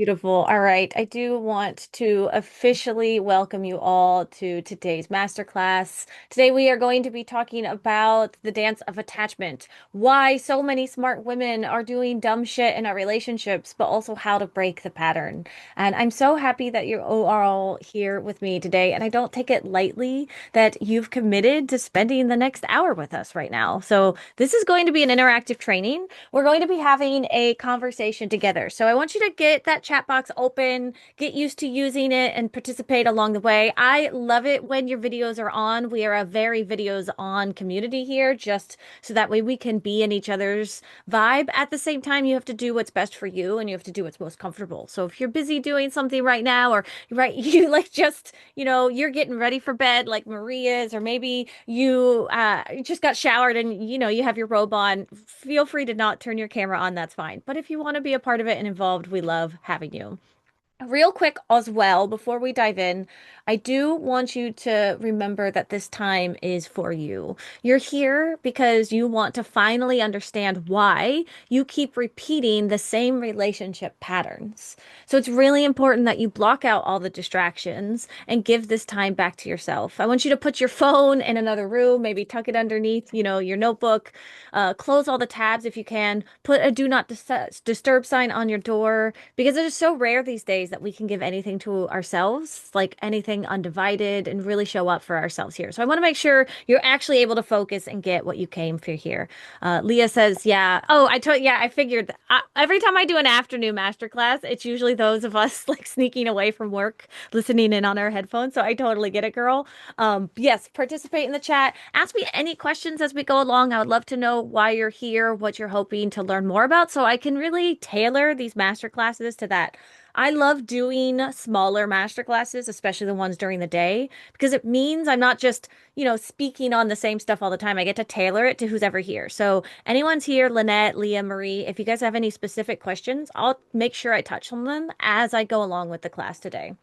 Beautiful. All right. I do want to officially welcome you all to today's masterclass. Today, we are going to be talking about the dance of attachment, why so many smart women are doing dumb shit in our relationships, but also how to break the pattern. And I'm so happy that you are all here with me today. And I don't take it lightly that you've committed to spending the next hour with us right now. So, this is going to be an interactive training. We're going to be having a conversation together. So I want you to get that chat box open, get used to using it, and participate along the way. I love it when your videos are on. We are a very videos on community here, just so that way we can be in each other's vibe. At the same time, you have to do what's best for you and you have to do what's most comfortable. So if you're busy doing something right now, or right, you like just, you're getting ready for bed like Maria is, or maybe you just got showered and you have your robe on, feel free to not turn your camera on, that's fine. But if you want to be a part of it and involved, we love having you. Real quick as well, before we dive in, I do want you to remember that this time is for you. You're here because you want to finally understand why you keep repeating the same relationship patterns. So it's really important that you block out all the distractions and give this time back to yourself. I want you to put your phone in another room, maybe tuck it underneath, your notebook, close all the tabs if you can, put a do not disturb sign on your door because it is so rare these days that we can give anything to ourselves, like anything undivided, and really show up for ourselves here. So I want to make sure you're actually able to focus and get what you came for here. Leah says, yeah. Oh, yeah, I figured every time I do an afternoon masterclass, it's usually those of us like sneaking away from work, listening in on our headphones. So I totally get it, girl. Yes, participate in the chat. Ask me any questions as we go along. I would love to know why you're here, what you're hoping to learn more about, so I can really tailor these masterclasses to that. I love doing smaller masterclasses, especially the ones during the day, because it means I'm not just, speaking on the same stuff all the time. I get to tailor it to who's ever here. So anyone's here, Lynette, Leah, Marie, if you guys have any specific questions, I'll make sure I touch on them as I go along with the class today.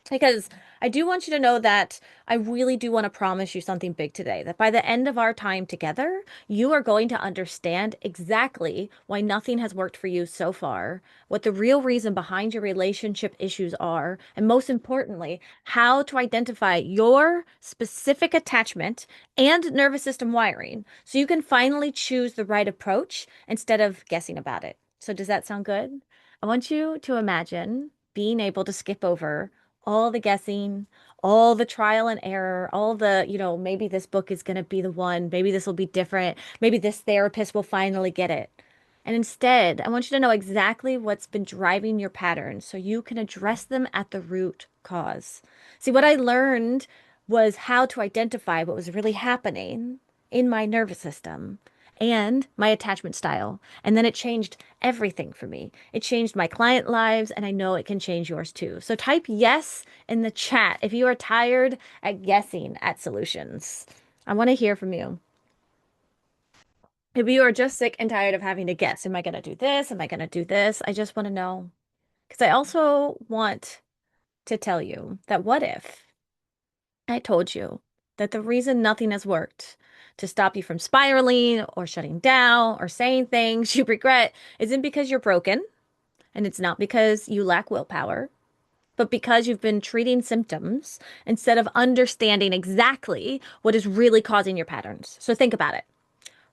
Because I do want you to know that I really do want to promise you something big today, that by the end of our time together, you are going to understand exactly why nothing has worked for you so far, what the real reason behind your relationship issues are, and most importantly, how to identify your specific attachment and nervous system wiring so you can finally choose the right approach instead of guessing about it. So, does that sound good? I want you to imagine being able to skip over all the guessing, all the trial and error, all the, maybe this book is going to be the one, maybe this will be different, maybe this therapist will finally get it. And instead, I want you to know exactly what's been driving your patterns so you can address them at the root cause. See, what I learned was how to identify what was really happening in my nervous system and my attachment style. And then it changed everything for me. It changed my client lives, and I know it can change yours too. So type yes in the chat if you are tired at guessing at solutions. I want to hear from you. If you are just sick and tired of having to guess, am I going to do this? Am I going to do this? I just want to know. Because I also want to tell you that what if I told you that the reason nothing has worked to stop you from spiraling or shutting down or saying things you regret isn't because you're broken, and it's not because you lack willpower, but because you've been treating symptoms instead of understanding exactly what is really causing your patterns. So think about it.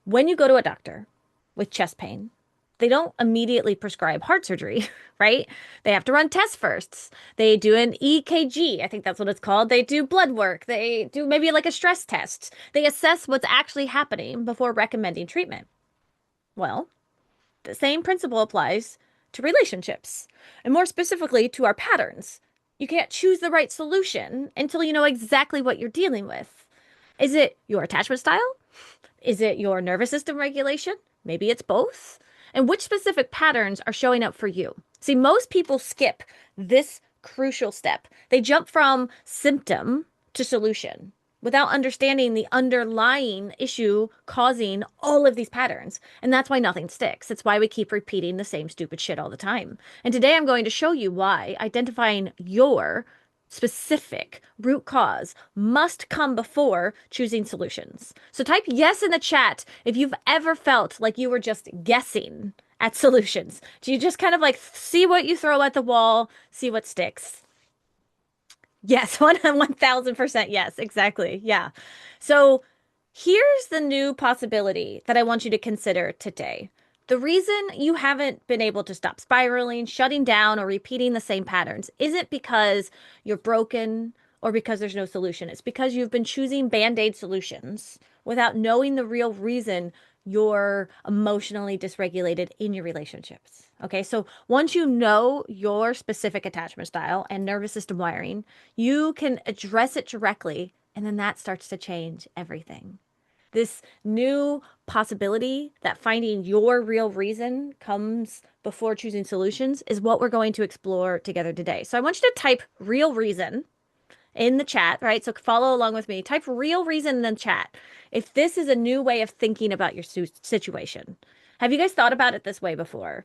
When you go to a doctor with chest pain, they don't immediately prescribe heart surgery, right? They have to run tests first. They do an EKG, I think that's what it's called. They do blood work. They do maybe like a stress test. They assess what's actually happening before recommending treatment. Well, the same principle applies to relationships, and more specifically to our patterns. You can't choose the right solution until you know exactly what you're dealing with. Is it your attachment style? Is it your nervous system regulation? Maybe it's both. And which specific patterns are showing up for you? See, most people skip this crucial step. They jump from symptom to solution without understanding the underlying issue causing all of these patterns. And that's why nothing sticks. It's why we keep repeating the same stupid shit all the time. And today I'm going to show you why identifying your specific root cause must come before choosing solutions. So type yes in the chat if you've ever felt like you were just guessing at solutions? Do you just kind of like see what you throw at the wall, see what sticks? Yes, 1000% yes, exactly. Yeah. So here's the new possibility that I want you to consider today. The reason you haven't been able to stop spiraling, shutting down, or repeating the same patterns isn't because you're broken or because there's no solution. It's because you've been choosing band-aid solutions without knowing the real reason you're emotionally dysregulated in your relationships. Okay, so once you know your specific attachment style and nervous system wiring, you can address it directly, and then that starts to change everything. This new possibility that finding your real reason comes before choosing solutions is what we're going to explore together today. So I want you to type real reason in the chat, right? So follow along with me. Type real reason in the chat if this is a new way of thinking about your situation. Have you guys thought about it this way before?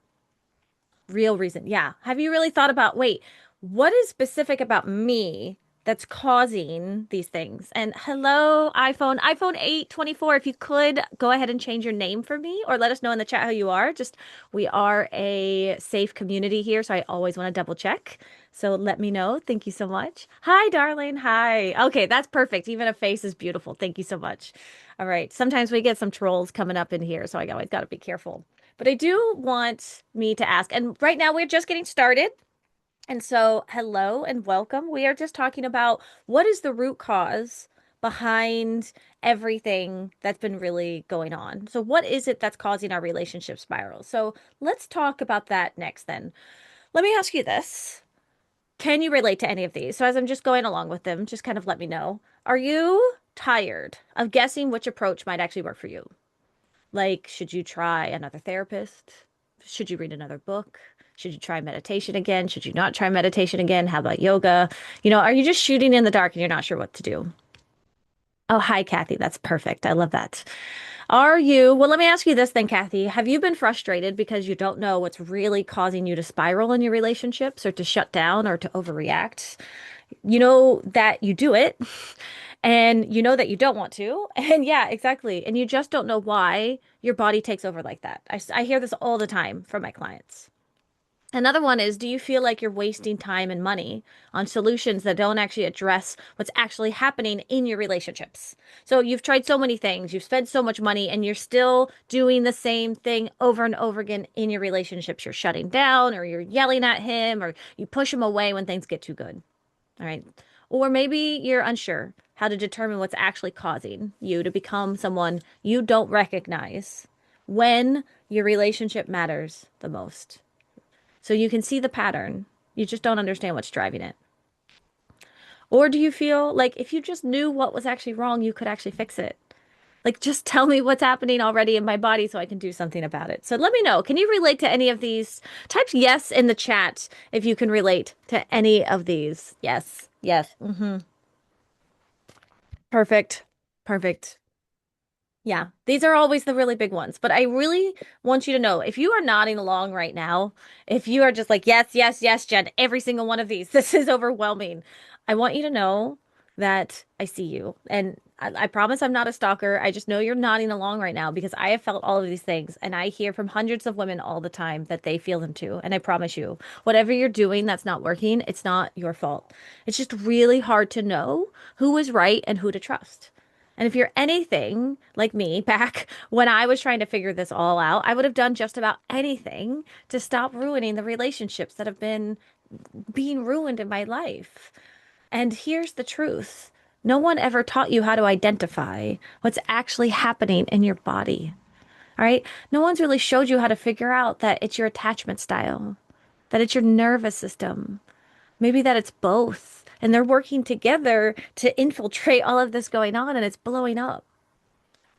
Real reason. Yeah. Have you really thought about, wait, what is specific about me that's causing these things? And hello, iPhone 8 24. If you could go ahead and change your name for me or let us know in the chat who you are. Just we are a safe community here, so I always want to double check. So let me know. Thank you so much. Hi, darling. Hi. Okay, that's perfect. Even a face is beautiful. Thank you so much. All right. Sometimes we get some trolls coming up in here, so I always got to be careful. But I do want me to ask, and right now we're just getting started. And so, hello and welcome. We are just talking about what is the root cause behind everything that's been really going on. So, what is it that's causing our relationship spiral? So, let's talk about that next then. Let me ask you this. Can you relate to any of these? So, as I'm just going along with them, just kind of let me know. Are you tired of guessing which approach might actually work for you? Like, should you try another therapist? Should you read another book? Should you try meditation again? Should you not try meditation again? How about yoga? Are you just shooting in the dark and you're not sure what to do? Oh, hi, Kathy. That's perfect. I love that. Well, let me ask you this then, Kathy. Have you been frustrated because you don't know what's really causing you to spiral in your relationships or to shut down or to overreact? You know that you do it and you know that you don't want to. And yeah, exactly. And you just don't know why your body takes over like that. I hear this all the time from my clients. Another one is, do you feel like you're wasting time and money on solutions that don't actually address what's actually happening in your relationships? So you've tried so many things, you've spent so much money, and you're still doing the same thing over and over again in your relationships. You're shutting down, or you're yelling at him, or you push him away when things get too good. All right. Or maybe you're unsure how to determine what's actually causing you to become someone you don't recognize when your relationship matters the most. So you can see the pattern. You just don't understand what's driving it. Or do you feel like if you just knew what was actually wrong, you could actually fix it? Like, just tell me what's happening already in my body so I can do something about it. So let me know. Can you relate to any of these? Type yes in the chat if you can relate to any of these. Yes. Yes. Perfect. Perfect. Yeah, these are always the really big ones. But I really want you to know if you are nodding along right now, if you are just like, yes, yes, yes, Jen, every single one of these, this is overwhelming. I want you to know that I see you. And I promise I'm not a stalker. I just know you're nodding along right now because I have felt all of these things. And I hear from hundreds of women all the time that they feel them too. And I promise you, whatever you're doing that's not working, it's not your fault. It's just really hard to know who is right and who to trust. And if you're anything like me back when I was trying to figure this all out, I would have done just about anything to stop ruining the relationships that have been being ruined in my life. And here's the truth. No one ever taught you how to identify what's actually happening in your body. All right. No one's really showed you how to figure out that it's your attachment style, that it's your nervous system, maybe that it's both. And they're working together to infiltrate all of this going on and it's blowing up.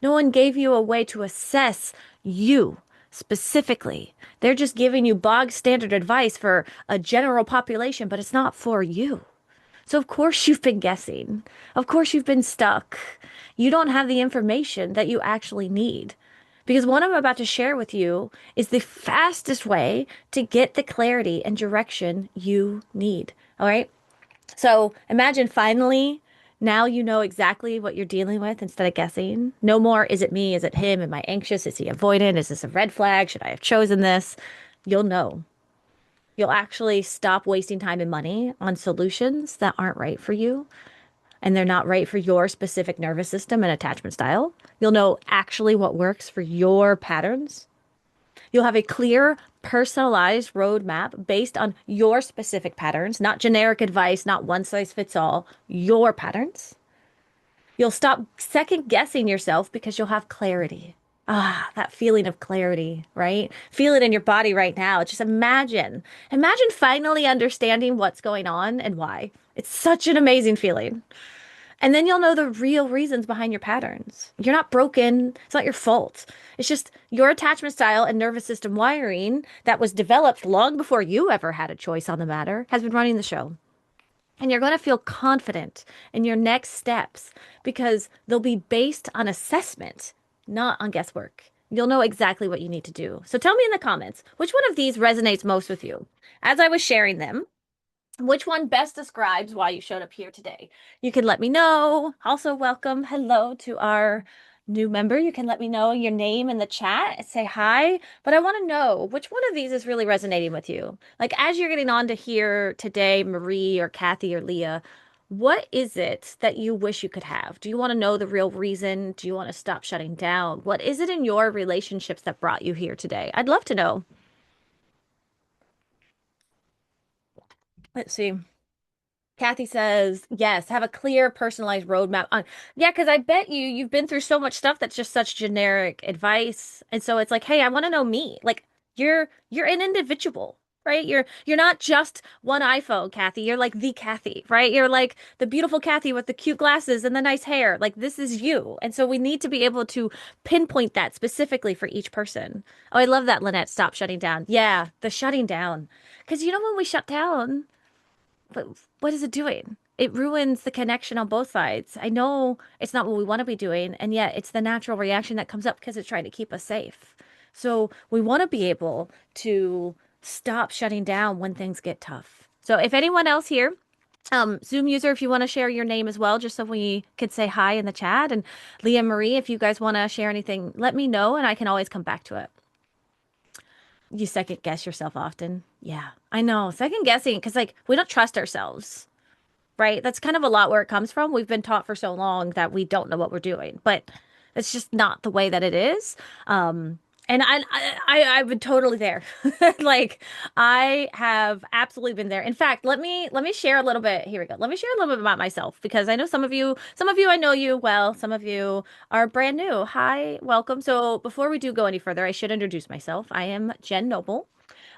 No one gave you a way to assess you specifically. They're just giving you bog standard advice for a general population, but it's not for you. So, of course, you've been guessing. Of course, you've been stuck. You don't have the information that you actually need. Because what I'm about to share with you is the fastest way to get the clarity and direction you need. All right. So imagine finally Now you know exactly what you're dealing with instead of guessing. No more, is it me? Is it him? Am I anxious? Is he avoidant? Is this a red flag? Should I have chosen this? You'll know. You'll actually stop wasting time and money on solutions that aren't right for you and they're not right for your specific nervous system and attachment style. You'll know actually what works for your patterns. You'll have a clear, personalized roadmap based on your specific patterns, not generic advice, not one size fits all, your patterns. You'll stop second guessing yourself because you'll have clarity. Ah, that feeling of clarity, right? Feel it in your body right now. Just imagine. Imagine finally understanding what's going on and why. It's such an amazing feeling. And then you'll know the real reasons behind your patterns. You're not broken. It's not your fault. It's just your attachment style and nervous system wiring that was developed long before you ever had a choice on the matter has been running the show. And you're going to feel confident in your next steps because they'll be based on assessment, not on guesswork. You'll know exactly what you need to do. So tell me in the comments, which one of these resonates most with you? As I was sharing them, which one best describes why you showed up here today? You can let me know. Also, welcome. Hello to our new member. You can let me know your name in the chat. Say hi. But I want to know which one of these is really resonating with you. Like as you're getting on to here today, Marie or Kathy or Leah, what is it that you wish you could have? Do you want to know the real reason? Do you want to stop shutting down? What is it in your relationships that brought you here today? I'd love to know. Let's see. Kathy says, yes, have a clear, personalized roadmap on. Yeah, because I bet you've been through so much stuff that's just such generic advice. And so it's like, hey, I want to know me. Like you're an individual, right? You're not just one iPhone, Kathy. You're like the Kathy, right? You're like the beautiful Kathy with the cute glasses and the nice hair. Like this is you. And so we need to be able to pinpoint that specifically for each person. Oh, I love that, Lynette. Stop shutting down. Yeah, the shutting down. Because you know when we shut down, but what is it doing? It ruins the connection on both sides. I know it's not what we want to be doing, and yet it's the natural reaction that comes up because it's trying to keep us safe. So we want to be able to stop shutting down when things get tough. So if anyone else here, Zoom user, if you want to share your name as well, just so we could say hi in the chat, and Leah Marie, if you guys want to share anything, let me know, and I can always come back to it. You second guess yourself often. Yeah, I know. Second guessing because like we don't trust ourselves, right? That's kind of a lot where it comes from. We've been taught for so long that we don't know what we're doing, but it's just not the way that it is. And I've been totally there. Like I have absolutely been there. In fact, let me share a little bit. Here we go. Let me share a little bit about myself because I know some of you I know you well, some of you are brand new. Hi, welcome. So before we do go any further, I should introduce myself. I am Jen Noble.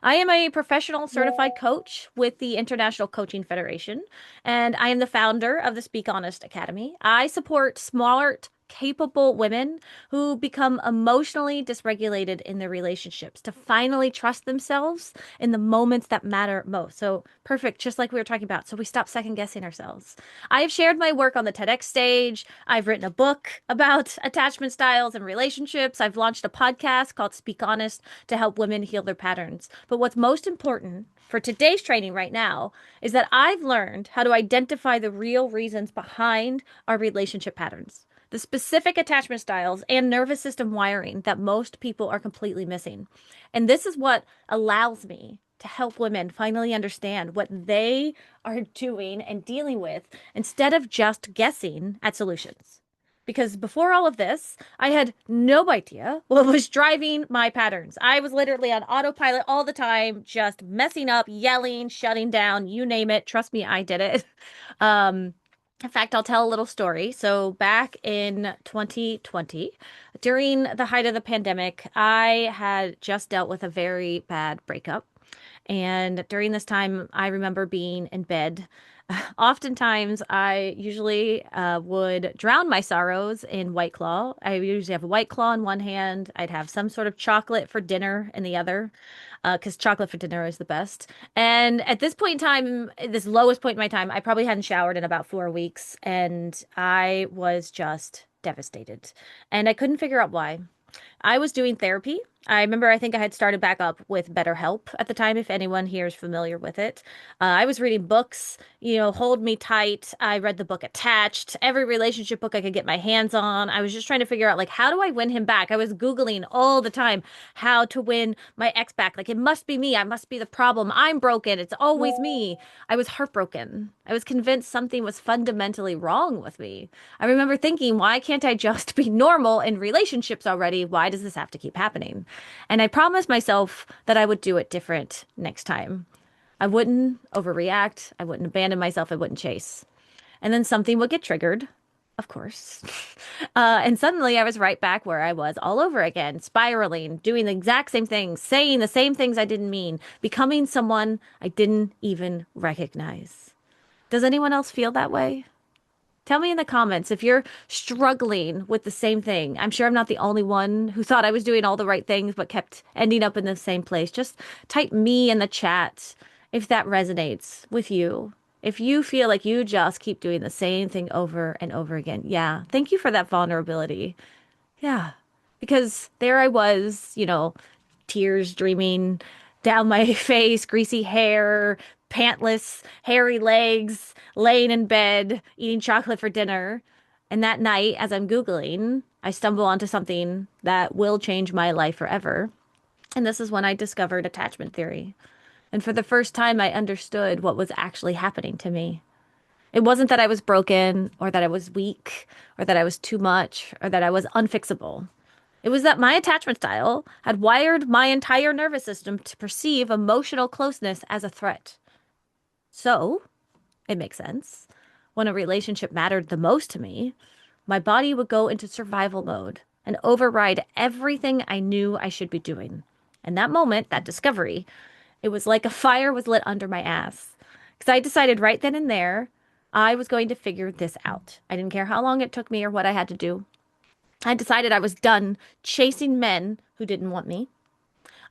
I am a professional certified coach with the International Coaching Federation, and I am the founder of the Speak Honest Academy. I support smart, capable women who become emotionally dysregulated in their relationships to finally trust themselves in the moments that matter most. So perfect, just like we were talking about. So we stop second guessing ourselves. I have shared my work on the TEDx stage. I've written a book about attachment styles and relationships. I've launched a podcast called Speak Honest to help women heal their patterns. But what's most important for today's training right now is that I've learned how to identify the real reasons behind our relationship patterns, the specific attachment styles and nervous system wiring that most people are completely missing. And this is what allows me to help women finally understand what they are doing and dealing with instead of just guessing at solutions. Because before all of this, I had no idea what was driving my patterns. I was literally on autopilot all the time, just messing up, yelling, shutting down, you name it. Trust me, I did it. Um, in fact, I'll tell a little story. So back in 2020, during the height of the pandemic, I had just dealt with a very bad breakup. And during this time, I remember being in bed. Oftentimes, I usually would drown my sorrows in White Claw. I usually have a White Claw in one hand. I'd have some sort of chocolate for dinner in the other, because chocolate for dinner is the best. And at this point in time, this lowest point in my time, I probably hadn't showered in about 4 weeks, and I was just devastated. And I couldn't figure out why. I was doing therapy I remember I think I had started back up with BetterHelp at the time, if anyone here is familiar with it. I was reading books, Hold Me Tight. I read the book Attached, every relationship book I could get my hands on. I was just trying to figure out, like, how do I win him back? I was Googling all the time how to win my ex back. Like, it must be me. I must be the problem. I'm broken. It's always me. I was heartbroken. I was convinced something was fundamentally wrong with me. I remember thinking, why can't I just be normal in relationships already? Why does this have to keep happening? And I promised myself that I would do it different next time. I wouldn't overreact. I wouldn't abandon myself. I wouldn't chase. And then something would get triggered, of course. And suddenly I was right back where I was all over again, spiraling, doing the exact same things, saying the same things I didn't mean, becoming someone I didn't even recognize. Does anyone else feel that way? Tell me in the comments if you're struggling with the same thing. I'm sure I'm not the only one who thought I was doing all the right things but kept ending up in the same place. Just type me in the chat if that resonates with you. If you feel like you just keep doing the same thing over and over again. Yeah. Thank you for that vulnerability. Yeah. Because there I was, tears streaming down my face, greasy hair, pantless, hairy legs, laying in bed, eating chocolate for dinner. And that night, as I'm Googling, I stumble onto something that will change my life forever. And this is when I discovered attachment theory. And for the first time, I understood what was actually happening to me. It wasn't that I was broken or that I was weak or that I was too much or that I was unfixable. It was that my attachment style had wired my entire nervous system to perceive emotional closeness as a threat. So, it makes sense. When a relationship mattered the most to me, my body would go into survival mode and override everything I knew I should be doing. And that moment, that discovery, it was like a fire was lit under my ass. Because I decided right then and there, I was going to figure this out. I didn't care how long it took me or what I had to do. I decided I was done chasing men who didn't want me.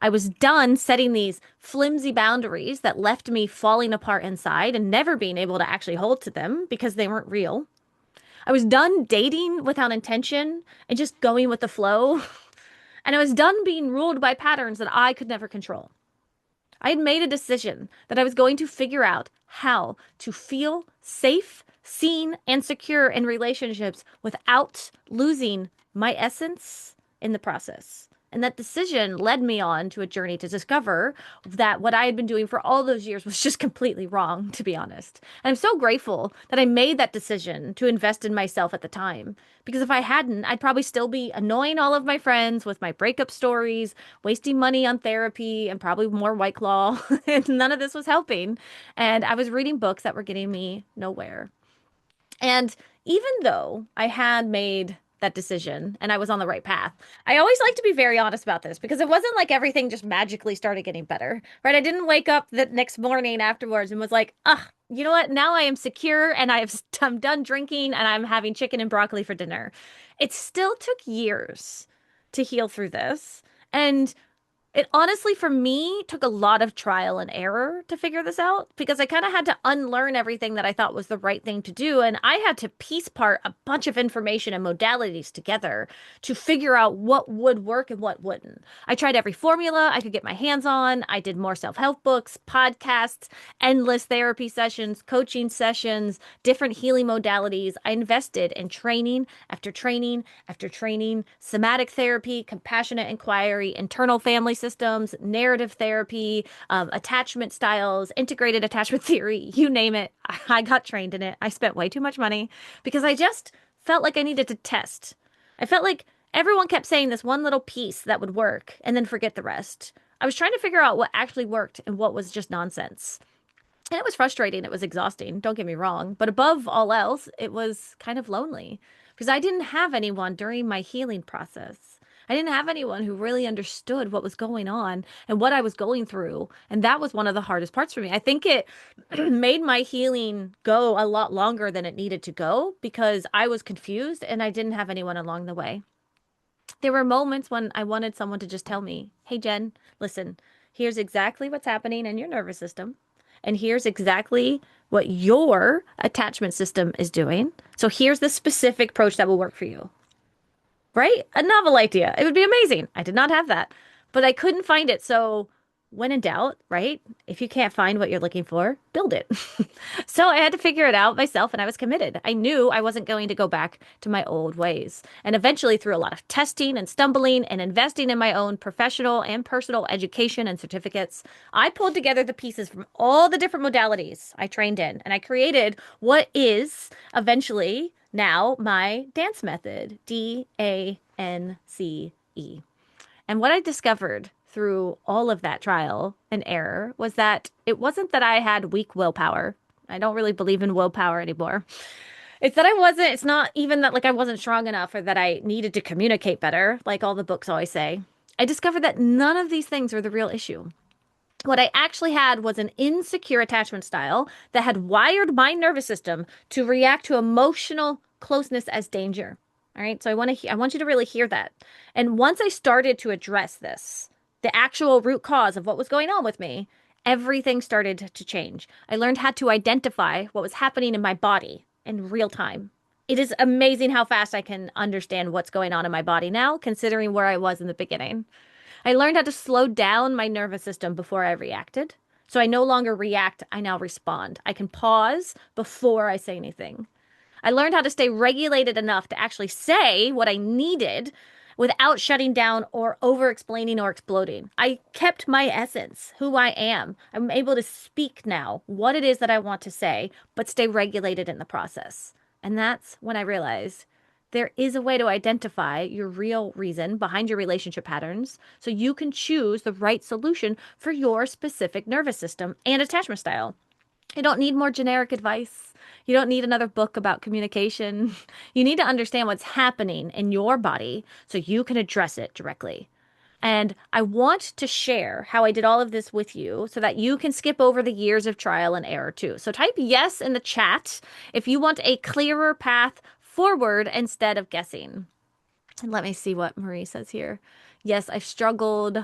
I was done setting these flimsy boundaries that left me falling apart inside and never being able to actually hold to them because they weren't real. I was done dating without intention and just going with the flow. And I was done being ruled by patterns that I could never control. I had made a decision that I was going to figure out how to feel safe, seen, and secure in relationships without losing my essence in the process. And that decision led me on to a journey to discover that what I had been doing for all those years was just completely wrong, to be honest. And I'm so grateful that I made that decision to invest in myself at the time. Because if I hadn't, I'd probably still be annoying all of my friends with my breakup stories, wasting money on therapy, and probably more White Claw. And none of this was helping. And I was reading books that were getting me nowhere. And even though I had made that decision and I was on the right path, I always like to be very honest about this because it wasn't like everything just magically started getting better, right? I didn't wake up the next morning afterwards and was like, ah, you know what? Now I am secure and I'm done drinking and I'm having chicken and broccoli for dinner. It still took years to heal through this. And it honestly, for me, took a lot of trial and error to figure this out because I kind of had to unlearn everything that I thought was the right thing to do. And I had to piece part a bunch of information and modalities together to figure out what would work and what wouldn't. I tried every formula I could get my hands on. I did more self-help books, podcasts, endless therapy sessions, coaching sessions, different healing modalities. I invested in training after training after training, somatic therapy, compassionate inquiry, internal family systems, narrative therapy, attachment styles, integrated attachment theory, you name it. I got trained in it. I spent way too much money because I just felt like I needed to test. I felt like everyone kept saying this one little piece that would work and then forget the rest. I was trying to figure out what actually worked and what was just nonsense. And it was frustrating. It was exhausting. Don't get me wrong. But above all else, it was kind of lonely because I didn't have anyone during my healing process. I didn't have anyone who really understood what was going on and what I was going through. And that was one of the hardest parts for me. I think it made my healing go a lot longer than it needed to go because I was confused and I didn't have anyone along the way. There were moments when I wanted someone to just tell me, hey, Jen, listen, here's exactly what's happening in your nervous system. And here's exactly what your attachment system is doing. So here's the specific approach that will work for you. Right? A novel idea. It would be amazing. I did not have that. but I couldn't find it. So when in doubt, right? If you can't find what you're looking for, build it. So I had to figure it out myself, and I was committed. I knew I wasn't going to go back to my old ways. And eventually, through a lot of testing and stumbling and investing in my own professional and personal education and certificates, I pulled together the pieces from all the different modalities I trained in, and I created what is eventually now my dance method, DANCE. And what I discovered through all of that trial and error was that it wasn't that I had weak willpower. I don't really believe in willpower anymore. It's not even that like I wasn't strong enough or that I needed to communicate better, like all the books always say. I discovered that none of these things were the real issue. What I actually had was an insecure attachment style that had wired my nervous system to react to emotional closeness as danger. All right. So I want you to really hear that. And once I started to address this, the actual root cause of what was going on with me, everything started to change. I learned how to identify what was happening in my body in real time. It is amazing how fast I can understand what's going on in my body now, considering where I was in the beginning. I learned how to slow down my nervous system before I reacted. So I no longer react, I now respond. I can pause before I say anything. I learned how to stay regulated enough to actually say what I needed without shutting down or over explaining or exploding. I kept my essence, who I am. I'm able to speak now what it is that I want to say, but stay regulated in the process. And that's when I realized there is a way to identify your real reason behind your relationship patterns so you can choose the right solution for your specific nervous system and attachment style. You don't need more generic advice. You don't need another book about communication. You need to understand what's happening in your body so you can address it directly. And I want to share how I did all of this with you so that you can skip over the years of trial and error too. So type yes in the chat if you want a clearer path forward instead of guessing. And let me see what Marie says here. Yes, I've struggled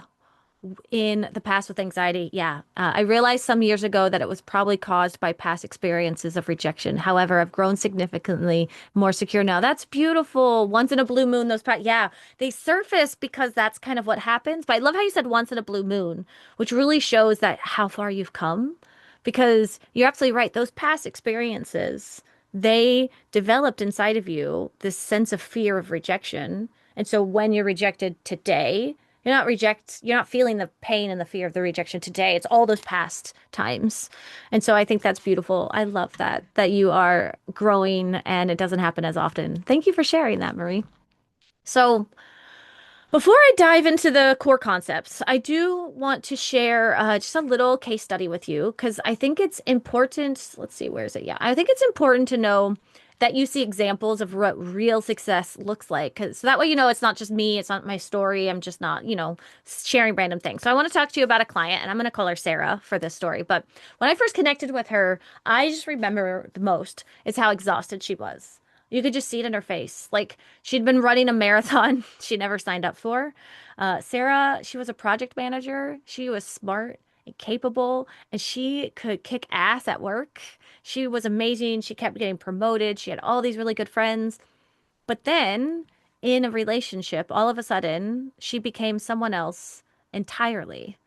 in the past with anxiety. Yeah. I realized some years ago that it was probably caused by past experiences of rejection. However, I've grown significantly more secure now. That's beautiful. Once in a blue moon, yeah, they surface because that's kind of what happens. But I love how you said once in a blue moon, which really shows that how far you've come because you're absolutely right. Those past experiences, they developed inside of you this sense of fear of rejection. And so when you're rejected today, you're not feeling the pain and the fear of the rejection today. It's all those past times. And so I think that's beautiful. I love that you are growing and it doesn't happen as often. Thank you for sharing that, Marie. So before I dive into the core concepts, I do want to share just a little case study with you because I think it's important. Let's see, where is it? Yeah, I think it's important to know that you see examples of what real success looks like. So that way, it's not just me, it's not my story. I'm just not, sharing random things. So I want to talk to you about a client, and I'm going to call her Sarah for this story. But when I first connected with her, I just remember the most is how exhausted she was. You could just see it in her face. Like she'd been running a marathon she never signed up for. Sarah, she was a project manager. She was smart and capable, and she could kick ass at work. She was amazing. She kept getting promoted. She had all these really good friends. But then in a relationship, all of a sudden, she became someone else entirely.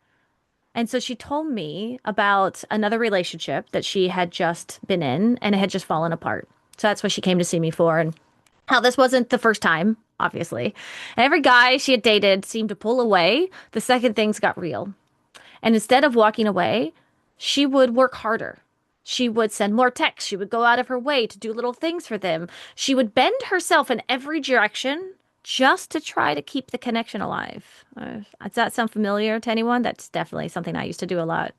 And so she told me about another relationship that she had just been in and it had just fallen apart. So that's what she came to see me for. And how this wasn't the first time, obviously. And every guy she had dated seemed to pull away the second things got real. And instead of walking away, she would work harder. She would send more texts. She would go out of her way to do little things for them. She would bend herself in every direction just to try to keep the connection alive. Does that sound familiar to anyone? That's definitely something I used to do a lot.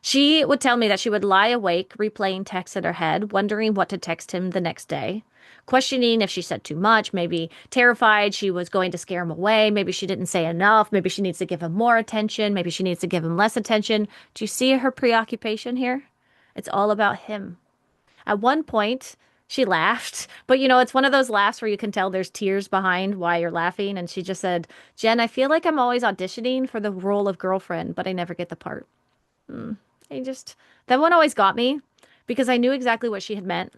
She would tell me that she would lie awake, replaying texts in her head, wondering what to text him the next day, questioning if she said too much, maybe terrified she was going to scare him away, maybe she didn't say enough, maybe she needs to give him more attention, maybe she needs to give him less attention. Do you see her preoccupation here? It's all about him. At one point, she laughed, but it's one of those laughs where you can tell there's tears behind why you're laughing. And she just said, Jen, I feel like I'm always auditioning for the role of girlfriend, but I never get the part. I just, that one always got me because I knew exactly what she had meant.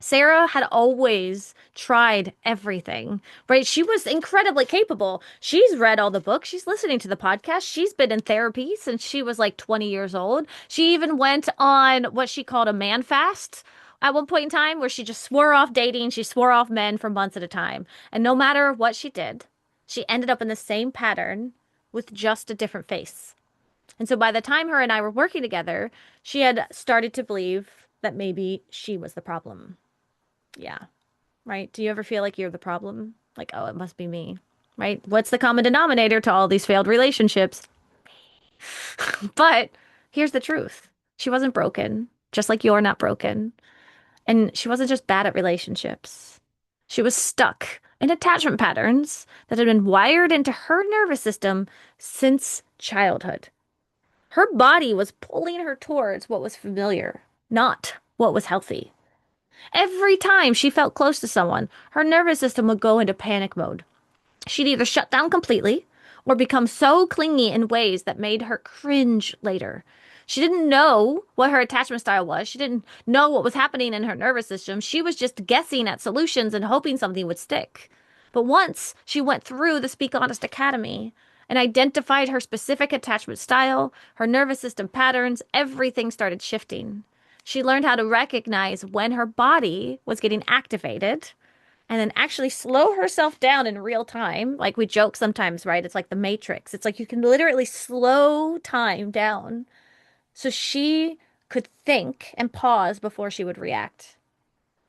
Sarah had always tried everything, right? She was incredibly capable. She's read all the books. She's listening to the podcast. She's been in therapy since she was like 20 years old. She even went on what she called a man fast at one point in time where she just swore off dating. She swore off men for months at a time. And no matter what she did, she ended up in the same pattern with just a different face. And so by the time her and I were working together, she had started to believe that maybe she was the problem. Yeah. Right. Do you ever feel like you're the problem? Like, oh, it must be me. Right? What's the common denominator to all these failed relationships? But here's the truth. She wasn't broken, just like you're not broken. And she wasn't just bad at relationships. She was stuck in attachment patterns that had been wired into her nervous system since childhood. Her body was pulling her towards what was familiar, not what was healthy. Every time she felt close to someone, her nervous system would go into panic mode. She'd either shut down completely or become so clingy in ways that made her cringe later. She didn't know what her attachment style was. She didn't know what was happening in her nervous system. She was just guessing at solutions and hoping something would stick. But once she went through the Speak Honest Academy and identified her specific attachment style, her nervous system patterns, everything started shifting. She learned how to recognize when her body was getting activated and then actually slow herself down in real time. Like we joke sometimes, right? It's like the Matrix. It's like you can literally slow time down so she could think and pause before she would react.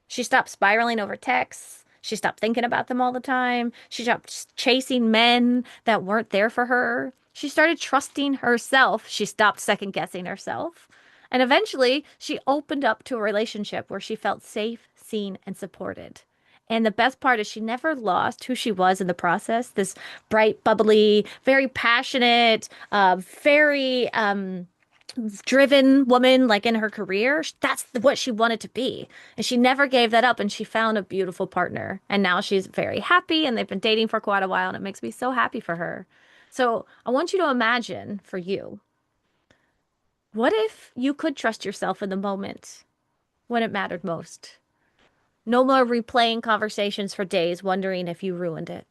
She stopped spiraling over texts. She stopped thinking about them all the time. She stopped chasing men that weren't there for her. She started trusting herself. She stopped second guessing herself. And eventually, she opened up to a relationship where she felt safe, seen, and supported. And the best part is she never lost who she was in the process. This bright, bubbly, very passionate, very driven woman, like in her career. That's what she wanted to be. And she never gave that up. And she found a beautiful partner. And now she's very happy. And they've been dating for quite a while. And it makes me so happy for her. So I want you to imagine for you, what if you could trust yourself in the moment when it mattered most? No more replaying conversations for days, wondering if you ruined it.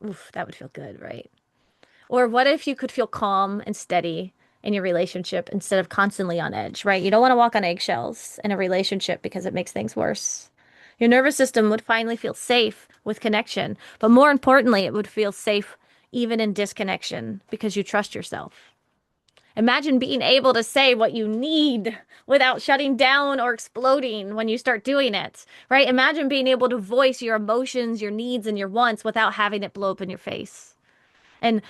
Oof, that would feel good, right? Or what if you could feel calm and steady in your relationship instead of constantly on edge, right? You don't want to walk on eggshells in a relationship because it makes things worse. Your nervous system would finally feel safe with connection, but more importantly, it would feel safe even in disconnection because you trust yourself. Imagine being able to say what you need without shutting down or exploding when you start doing it, right? Imagine being able to voice your emotions, your needs, and your wants without having it blow up in your face. And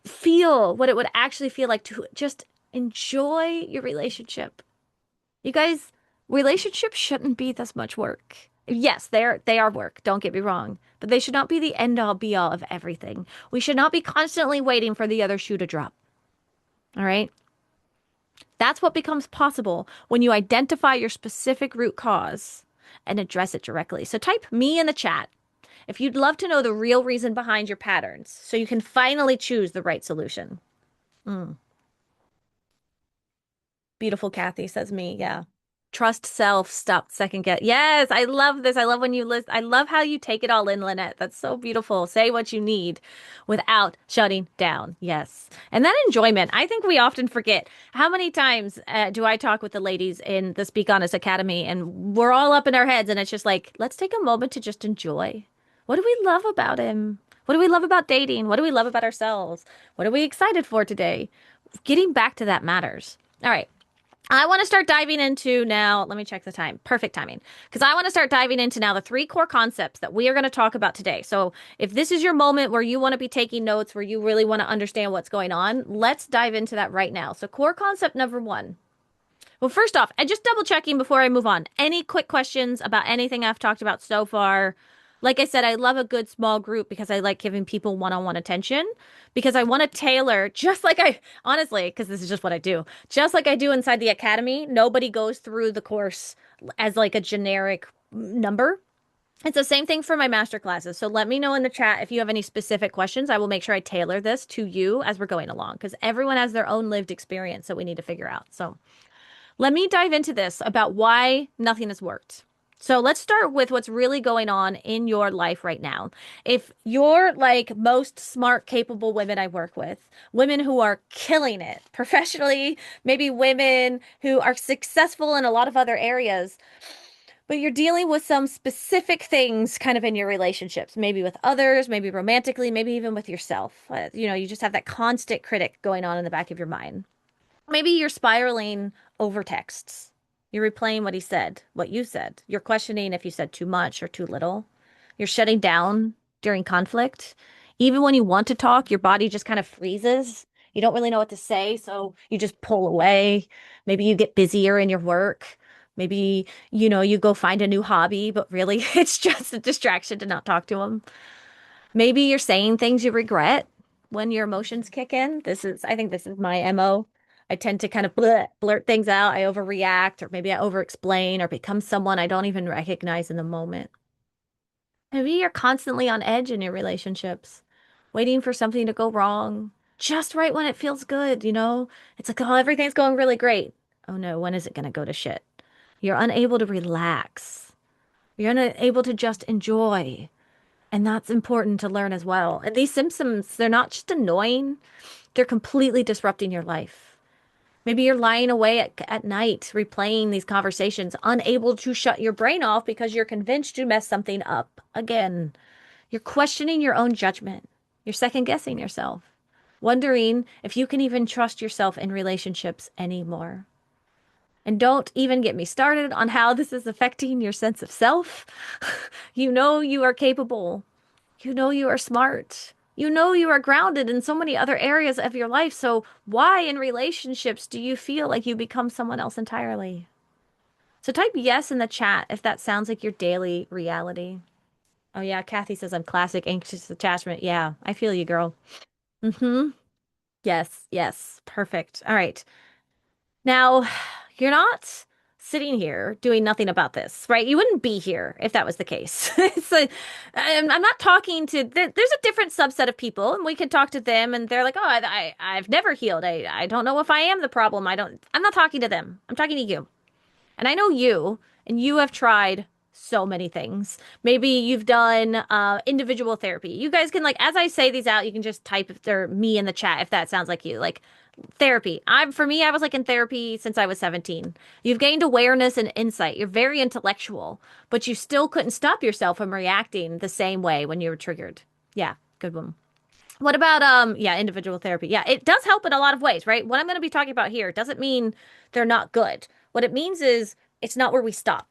feel what it would actually feel like to just enjoy your relationship. You guys, relationships shouldn't be this much work. Yes, they are work, don't get me wrong, but they should not be the end all be all of everything. We should not be constantly waiting for the other shoe to drop. All right? That's what becomes possible when you identify your specific root cause and address it directly. So type me in the chat if you'd love to know the real reason behind your patterns so you can finally choose the right solution. Mm. Beautiful Kathy says me. Yeah. Trust self, stop second guess. Yes, I love this. I love when you list. I love how you take it all in, Lynette. That's so beautiful. Say what you need without shutting down. Yes. And that enjoyment, I think we often forget. How many times do I talk with the ladies in the Speak Honest Academy and we're all up in our heads and it's just like, let's take a moment to just enjoy. What do we love about him? What do we love about dating? What do we love about ourselves? What are we excited for today? Getting back to that matters. All right. I want to start diving into now. Let me check the time. Perfect timing. Because I want to start diving into now the three core concepts that we are going to talk about today. So if this is your moment where you want to be taking notes, where you really want to understand what's going on, let's dive into that right now. So core concept number one. Well, first off, and just double checking before I move on. Any quick questions about anything I've talked about so far? Like I said, I love a good small group because I like giving people one-on-one attention because I want to tailor just like I honestly, because this is just what I do, just like I do inside the academy. Nobody goes through the course as like a generic number. It's the same thing for my master classes. So let me know in the chat if you have any specific questions. I will make sure I tailor this to you as we're going along because everyone has their own lived experience that we need to figure out. So let me dive into this about why nothing has worked. So let's start with what's really going on in your life right now. If you're like most smart, capable women I work with, women who are killing it professionally, maybe women who are successful in a lot of other areas, but you're dealing with some specific things kind of in your relationships, maybe with others, maybe romantically, maybe even with yourself. You just have that constant critic going on in the back of your mind. Maybe you're spiraling over texts. You're replaying what he said, what you said. You're questioning if you said too much or too little. You're shutting down during conflict. Even when you want to talk, your body just kind of freezes. You don't really know what to say, so you just pull away. Maybe you get busier in your work. Maybe, you go find a new hobby, but really it's just a distraction to not talk to him. Maybe you're saying things you regret when your emotions kick in. I think this is my MO. I tend to kind of blurt things out. I overreact, or maybe I overexplain, or become someone I don't even recognize in the moment. Maybe you're constantly on edge in your relationships, waiting for something to go wrong, just right when it feels good. It's like, oh, everything's going really great. Oh no, when is it going to go to shit? You're unable to relax. You're unable to just enjoy. And that's important to learn as well. And these symptoms, they're not just annoying, they're completely disrupting your life. Maybe you're lying awake at night, replaying these conversations, unable to shut your brain off because you're convinced you messed something up again. You're questioning your own judgment. You're second guessing yourself, wondering if you can even trust yourself in relationships anymore. And don't even get me started on how this is affecting your sense of self. You know you are capable. You know you are smart. You know you are grounded in so many other areas of your life. So why in relationships do you feel like you become someone else entirely? So type yes in the chat if that sounds like your daily reality. Oh yeah, Kathy says I'm classic anxious attachment. Yeah, I feel you, girl. Mm-hmm. Yes, yes. Perfect. All right. Now, you're not sitting here doing nothing about this, right? You wouldn't be here if that was the case. I'm not talking to, there's a different subset of people, and we can talk to them, and they're like, oh, I've never healed. I don't know if I am the problem. I'm not talking to them. I'm talking to you. And I know you, and you have tried so many things. Maybe you've done individual therapy. You guys can, like, as I say these out, you can just type if they're me in the chat if that sounds like you. Like, therapy. For me, I was like in therapy since I was 17. You've gained awareness and insight. You're very intellectual, but you still couldn't stop yourself from reacting the same way when you were triggered. Yeah, good one. What about individual therapy? Yeah, it does help in a lot of ways, right? What I'm going to be talking about here doesn't mean they're not good. What it means is it's not where we stop.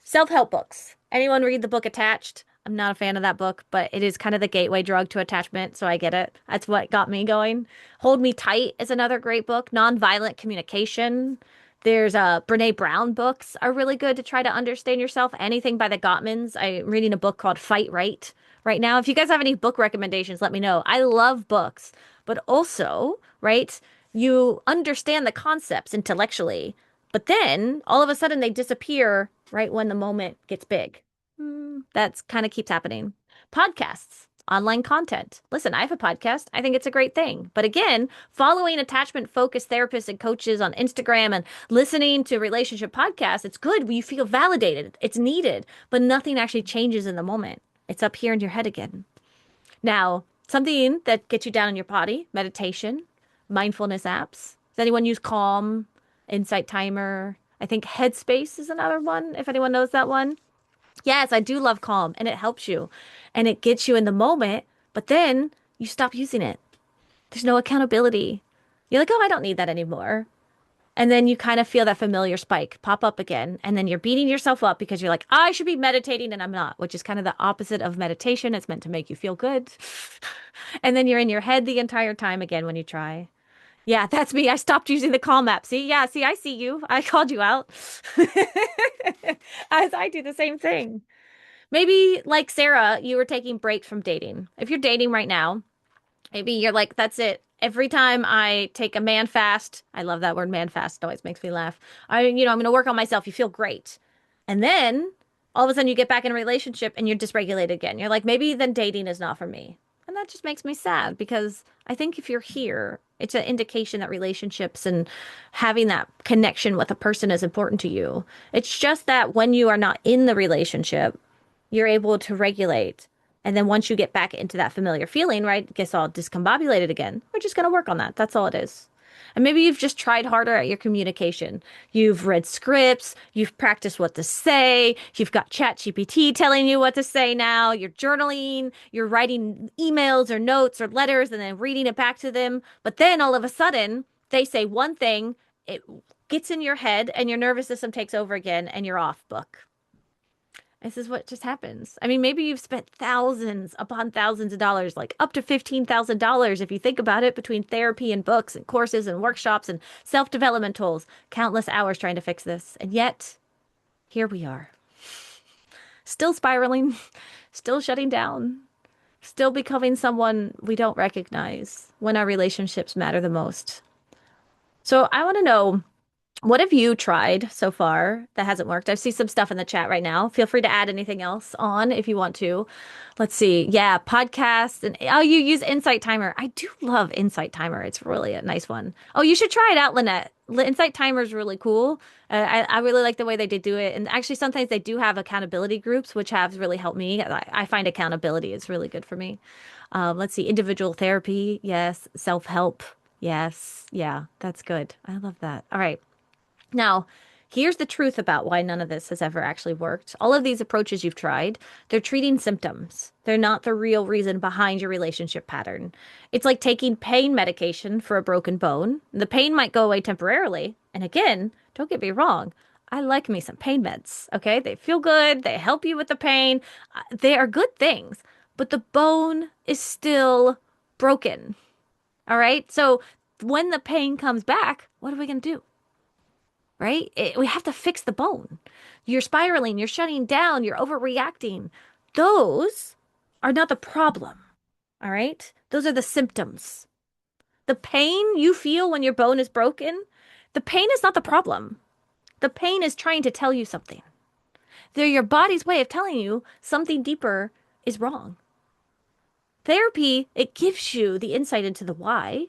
Self-help books. Anyone read the book Attached? I'm not a fan of that book, but it is kind of the gateway drug to attachment, so I get it. That's what got me going. Hold Me Tight is another great book. Nonviolent Communication. There's Brene Brown books are really good to try to understand yourself. Anything by the Gottmans. I'm reading a book called Fight right now. If you guys have any book recommendations, let me know. I love books, but also, right, you understand the concepts intellectually, but then all of a sudden they disappear right when the moment gets big. That's kind of keeps happening. Podcasts, online content. Listen, I have a podcast. I think it's a great thing. But again, following attachment focused therapists and coaches on Instagram and listening to relationship podcasts, it's good. You feel validated. It's needed, but nothing actually changes in the moment. It's up here in your head again. Now, something that gets you down in your body, meditation, mindfulness apps. Does anyone use Calm, Insight Timer? I think Headspace is another one, if anyone knows that one. Yes, I do love Calm, and it helps you and it gets you in the moment, but then you stop using it. There's no accountability. You're like, oh, I don't need that anymore. And then you kind of feel that familiar spike pop up again. And then you're beating yourself up because you're like, I should be meditating and I'm not, which is kind of the opposite of meditation. It's meant to make you feel good. And then you're in your head the entire time again when you try. Yeah, that's me. I stopped using the Calm app. See? Yeah, see, I see you. I called you out. As I do the same thing. Maybe like Sarah, you were taking breaks from dating. If you're dating right now, maybe you're like, that's it. Every time I take a man fast, I love that word man fast. It always makes me laugh. I'm going to work on myself. You feel great. And then all of a sudden you get back in a relationship and you're dysregulated again. You're like, maybe then dating is not for me. And And that just makes me sad because I think if you're here, it's an indication that relationships and having that connection with a person is important to you. It's just that when you are not in the relationship, you're able to regulate. And then once you get back into that familiar feeling, right, it gets all discombobulated again. We're just going to work on that. That's all it is. And maybe you've just tried harder at your communication. You've read scripts, you've practiced what to say, you've got ChatGPT telling you what to say now, you're journaling, you're writing emails or notes or letters and then reading it back to them. But then all of a sudden, they say one thing, it gets in your head, and your nervous system takes over again, and you're off book. This is what just happens. I mean, maybe you've spent thousands upon thousands of dollars, like up to $15,000 if you think about it, between therapy and books and courses and workshops and self-development tools, countless hours trying to fix this. And yet, here we are, still spiraling, still shutting down, still becoming someone we don't recognize when our relationships matter the most. So I want to know, what have you tried so far that hasn't worked? I see some stuff in the chat right now. Feel free to add anything else on if you want to. Let's see. Yeah, podcasts and oh, you use Insight Timer. I do love Insight Timer. It's really a nice one. Oh, you should try it out, Lynette. Insight Timer is really cool. I really like the way they did do it. And actually, sometimes they do have accountability groups, which have really helped me. I find accountability is really good for me. Let's see. Individual therapy. Yes. Self-help. Yes. Yeah, that's good. I love that. All right. Now, here's the truth about why none of this has ever actually worked. All of these approaches you've tried, they're treating symptoms. They're not the real reason behind your relationship pattern. It's like taking pain medication for a broken bone. The pain might go away temporarily. And again, don't get me wrong, I like me some pain meds, okay? They feel good, they help you with the pain. They are good things, but the bone is still broken, all right? So when the pain comes back, what are we going to do? Right? We have to fix the bone. You're spiraling, you're shutting down, you're overreacting. Those are not the problem. All right? Those are the symptoms. The pain you feel when your bone is broken, the pain is not the problem. The pain is trying to tell you something. They're your body's way of telling you something deeper is wrong. Therapy, it gives you the insight into the why,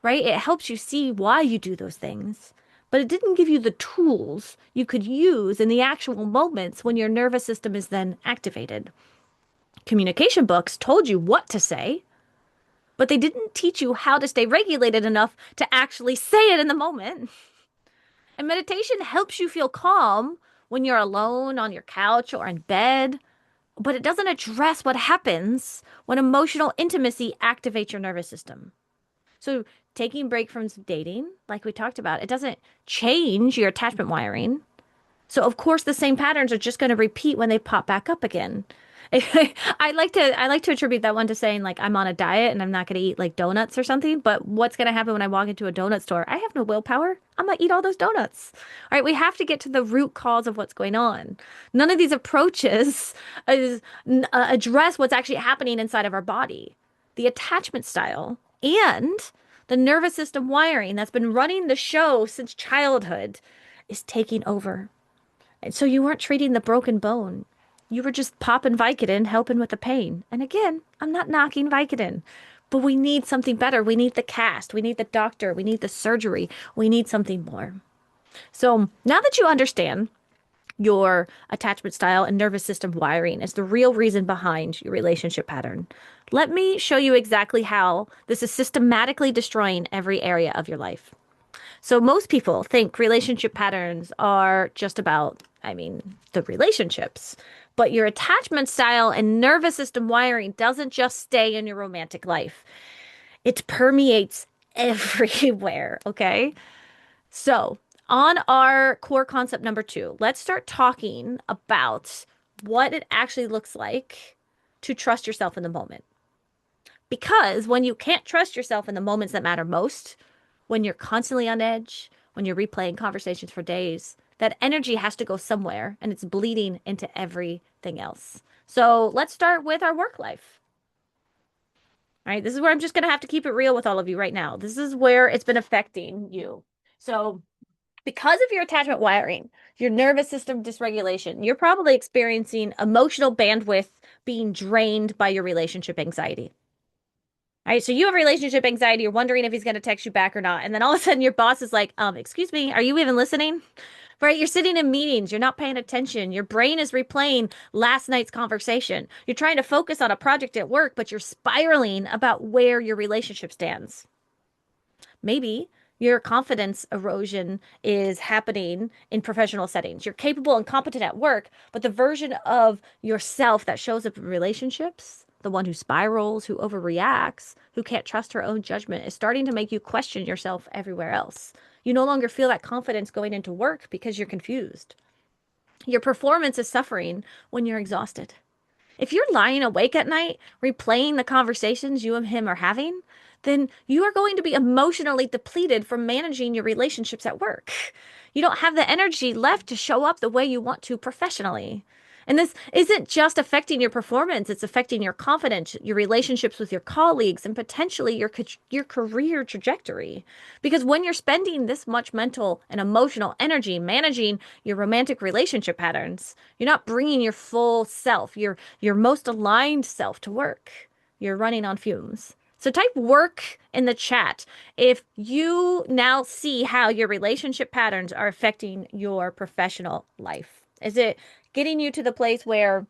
right? It helps you see why you do those things. But it didn't give you the tools you could use in the actual moments when your nervous system is then activated. Communication books told you what to say, but they didn't teach you how to stay regulated enough to actually say it in the moment. And meditation helps you feel calm when you're alone on your couch or in bed, but it doesn't address what happens when emotional intimacy activates your nervous system. So taking a break from dating, like we talked about, it doesn't change your attachment wiring. So of course the same patterns are just going to repeat when they pop back up again. I like to attribute that one to saying like I'm on a diet and I'm not going to eat like donuts or something. But what's going to happen when I walk into a donut store? I have no willpower. I'm going to eat all those donuts. All right, we have to get to the root cause of what's going on. None of these approaches address what's actually happening inside of our body. The attachment style and the nervous system wiring that's been running the show since childhood is taking over. And so you weren't treating the broken bone. You were just popping Vicodin, helping with the pain. And again, I'm not knocking Vicodin, but we need something better. We need the cast. We need the doctor. We need the surgery. We need something more. So now that you understand your attachment style and nervous system wiring is the real reason behind your relationship pattern, let me show you exactly how this is systematically destroying every area of your life. So most people think relationship patterns are just about, the relationships. But your attachment style and nervous system wiring doesn't just stay in your romantic life. It permeates everywhere, okay? So, on our core concept number 2, let's start talking about what it actually looks like to trust yourself in the moment. Because when you can't trust yourself in the moments that matter most, when you're constantly on edge, when you're replaying conversations for days, that energy has to go somewhere and it's bleeding into everything else. So let's start with our work life. All right, this is where I'm just going to have to keep it real with all of you right now. This is where it's been affecting you. So because of your attachment wiring, your nervous system dysregulation, you're probably experiencing emotional bandwidth being drained by your relationship anxiety. All right, so you have relationship anxiety. You're wondering if he's going to text you back or not. And then all of a sudden your boss is like, excuse me, are you even listening? Right? You're sitting in meetings, you're not paying attention. Your brain is replaying last night's conversation. You're trying to focus on a project at work, but you're spiraling about where your relationship stands. Maybe your confidence erosion is happening in professional settings. You're capable and competent at work, but the version of yourself that shows up in relationships, the one who spirals, who overreacts, who can't trust her own judgment, is starting to make you question yourself everywhere else. You no longer feel that confidence going into work because you're confused. Your performance is suffering when you're exhausted. If you're lying awake at night, replaying the conversations you and him are having, then you are going to be emotionally depleted from managing your relationships at work. You don't have the energy left to show up the way you want to professionally. And this isn't just affecting your performance, it's affecting your confidence, your relationships with your colleagues, and potentially your career trajectory. Because when you're spending this much mental and emotional energy managing your romantic relationship patterns, you're not bringing your full self, your most aligned self to work. You're running on fumes. So type work in the chat if you now see how your relationship patterns are affecting your professional life. Is it getting you to the place where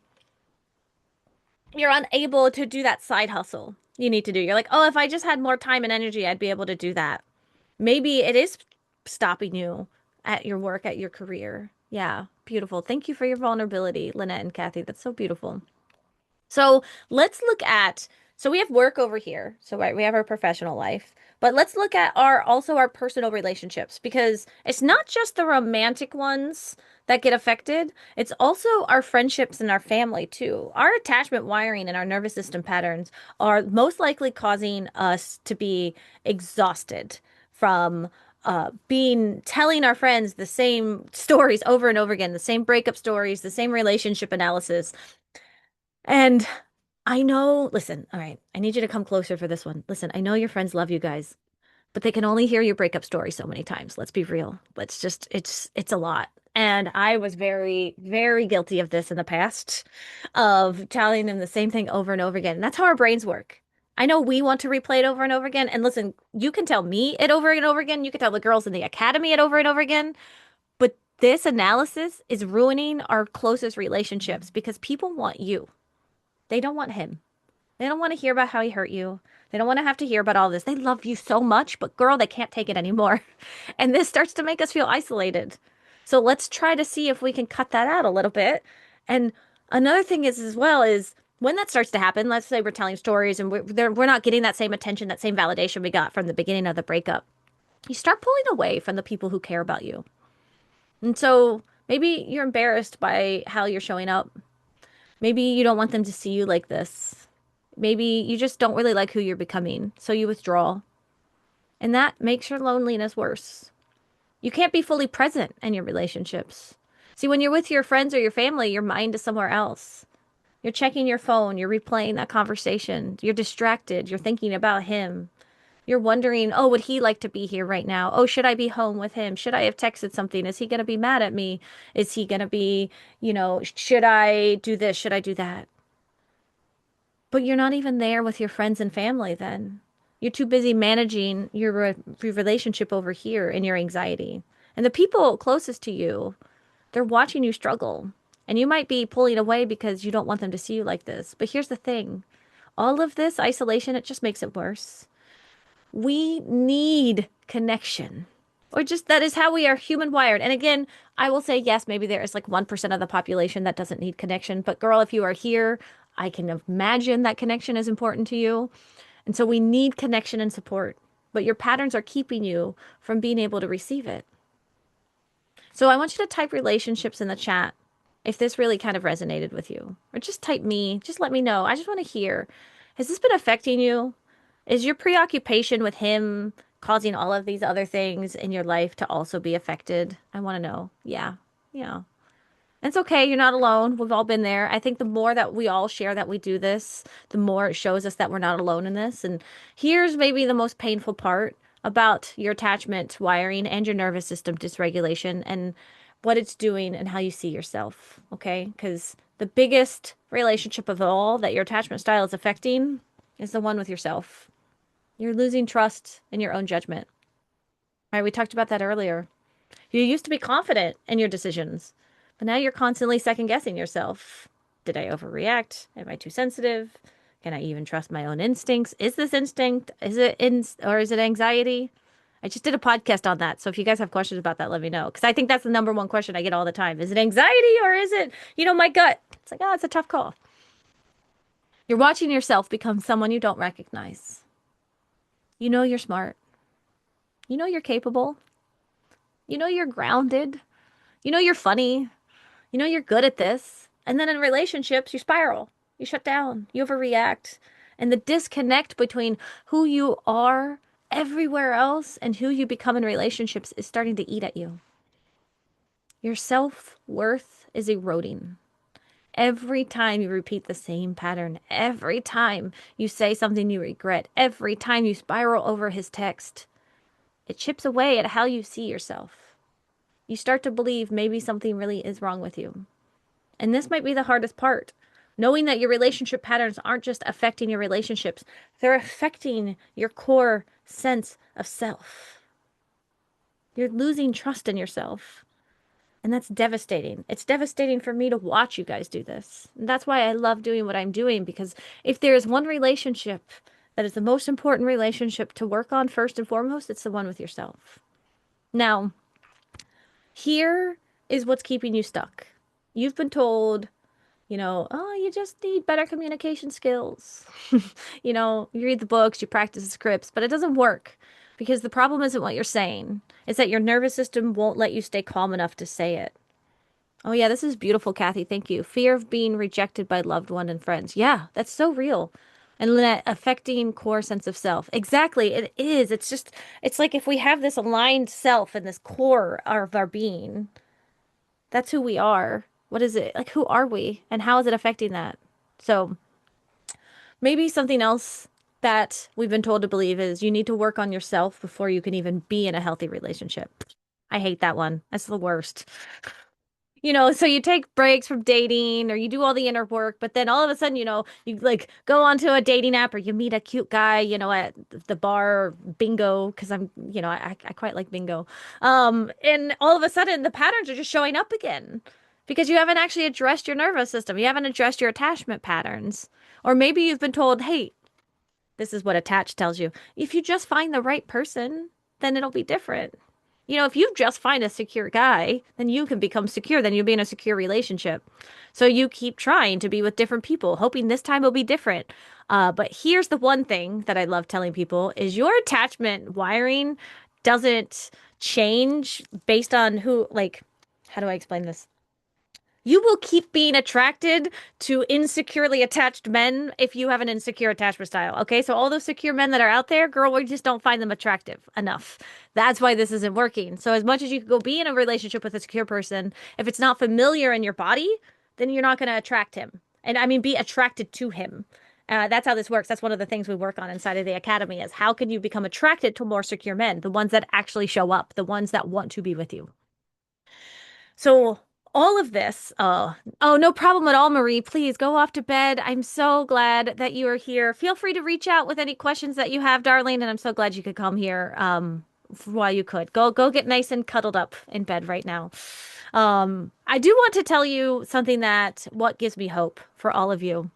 you're unable to do that side hustle you need to do? You're like, oh, if I just had more time and energy, I'd be able to do that. Maybe it is stopping you at your work, at your career. Yeah, beautiful. Thank you for your vulnerability, Lynette and Kathy. That's so beautiful. So let's look at, so we have work over here. So right, we have our professional life, but let's look at our personal relationships because it's not just the romantic ones that get affected. It's also our friendships and our family too. Our attachment wiring and our nervous system patterns are most likely causing us to be exhausted from being telling our friends the same stories over and over again, the same breakup stories, the same relationship analysis. And I know, listen, all right, I need you to come closer for this one. Listen, I know your friends love you guys, but they can only hear your breakup story so many times. Let's be real. Let's just, it's a lot. And I was very, very guilty of this in the past, of telling them the same thing over and over again. And that's how our brains work. I know we want to replay it over and over again. And listen, you can tell me it over and over again. You can tell the girls in the academy it over and over again. But this analysis is ruining our closest relationships because people want you. They don't want him. They don't want to hear about how he hurt you. They don't want to have to hear about all this. They love you so much, but girl, they can't take it anymore. And this starts to make us feel isolated. So let's try to see if we can cut that out a little bit. And another thing is as well is when that starts to happen, let's say we're telling stories and we're not getting that same attention, that same validation we got from the beginning of the breakup. You start pulling away from the people who care about you. And so maybe you're embarrassed by how you're showing up. Maybe you don't want them to see you like this. Maybe you just don't really like who you're becoming, so you withdraw. And that makes your loneliness worse. You can't be fully present in your relationships. See, when you're with your friends or your family, your mind is somewhere else. You're checking your phone, you're replaying that conversation, you're distracted, you're thinking about him. You're wondering, oh, would he like to be here right now? Oh, should I be home with him? Should I have texted something? Is he going to be mad at me? Is he going to be, should I do this? Should I do that? But you're not even there with your friends and family then. You're too busy managing your relationship over here and your anxiety. And the people closest to you, they're watching you struggle. And you might be pulling away because you don't want them to see you like this. But here's the thing. All of this isolation, it just makes it worse. We need connection. Or just that is how we are human wired. And again, I will say, yes, maybe there is like 1% of the population that doesn't need connection. But girl, if you are here, I can imagine that connection is important to you. And so we need connection and support. But your patterns are keeping you from being able to receive it. So I want you to type relationships in the chat if this really kind of resonated with you. Or just type me. Just let me know. I just want to hear. Has this been affecting you? Is your preoccupation with him causing all of these other things in your life to also be affected? I want to know. Yeah. Yeah. It's okay. You're not alone. We've all been there. I think the more that we all share that we do this, the more it shows us that we're not alone in this. And here's maybe the most painful part about your attachment wiring and your nervous system dysregulation and what it's doing and how you see yourself. Okay? Because the biggest relationship of all that your attachment style is affecting is the one with yourself. You're losing trust in your own judgment. Right? We talked about that earlier. You used to be confident in your decisions, but now you're constantly second guessing yourself. Did I overreact? Am I too sensitive? Can I even trust my own instincts? Is this instinct? Is it or is it anxiety? I just did a podcast on that. So if you guys have questions about that, let me know. Because I think that's the number one question I get all the time. Is it anxiety or is it, my gut? It's like, oh, it's a tough call. You're watching yourself become someone you don't recognize. You know you're smart. You know you're capable. You know you're grounded. You know you're funny. You know you're good at this. And then in relationships, you spiral. You shut down. You overreact. And the disconnect between who you are everywhere else and who you become in relationships is starting to eat at you. Your self-worth is eroding. Every time you repeat the same pattern, every time you say something you regret, every time you spiral over his text, it chips away at how you see yourself. You start to believe maybe something really is wrong with you. And this might be the hardest part. Knowing that your relationship patterns aren't just affecting your relationships, they're affecting your core sense of self. You're losing trust in yourself. And that's devastating. It's devastating for me to watch you guys do this. And that's why I love doing what I'm doing, because if there is one relationship that is the most important relationship to work on first and foremost, it's the one with yourself. Now, here is what's keeping you stuck. You've been told, oh, you just need better communication skills. You read the books, you practice the scripts, but it doesn't work because the problem isn't what you're saying. It's that your nervous system won't let you stay calm enough to say it. Oh, yeah, this is beautiful, Kathy. Thank you. Fear of being rejected by loved one and friends. Yeah, that's so real. And that affecting core sense of self. Exactly. It is. It's like if we have this aligned self and this core of our being, that's who we are. What is it? Like, who are we? And how is it affecting that? So maybe something else that we've been told to believe is you need to work on yourself before you can even be in a healthy relationship. I hate that one. That's the worst. So you take breaks from dating or you do all the inner work, but then all of a sudden, you like go onto a dating app or you meet a cute guy, at the bar or bingo, because I quite like bingo. And all of a sudden the patterns are just showing up again because you haven't actually addressed your nervous system. You haven't addressed your attachment patterns. Or maybe you've been told, hey, this is what attached tells you. If you just find the right person, then it'll be different. If you just find a secure guy, then you can become secure. Then you'll be in a secure relationship. So you keep trying to be with different people, hoping this time will be different. But here's the one thing that I love telling people is your attachment wiring doesn't change based on who, like, how do I explain this? You will keep being attracted to insecurely attached men if you have an insecure attachment style. Okay. So all those secure men that are out there, girl, we just don't find them attractive enough. That's why this isn't working. So as much as you could go be in a relationship with a secure person, if it's not familiar in your body, then you're not going to attract him. And I mean, be attracted to him. That's how this works. That's one of the things we work on inside of the academy is how can you become attracted to more secure men, the ones that actually show up, the ones that want to be with you. So all of this, oh, no problem at all, Marie. Please go off to bed. I'm so glad that you are here. Feel free to reach out with any questions that you have, darling, and I'm so glad you could come here while you could. Go get nice and cuddled up in bed right now. I do want to tell you something that what gives me hope for all of you.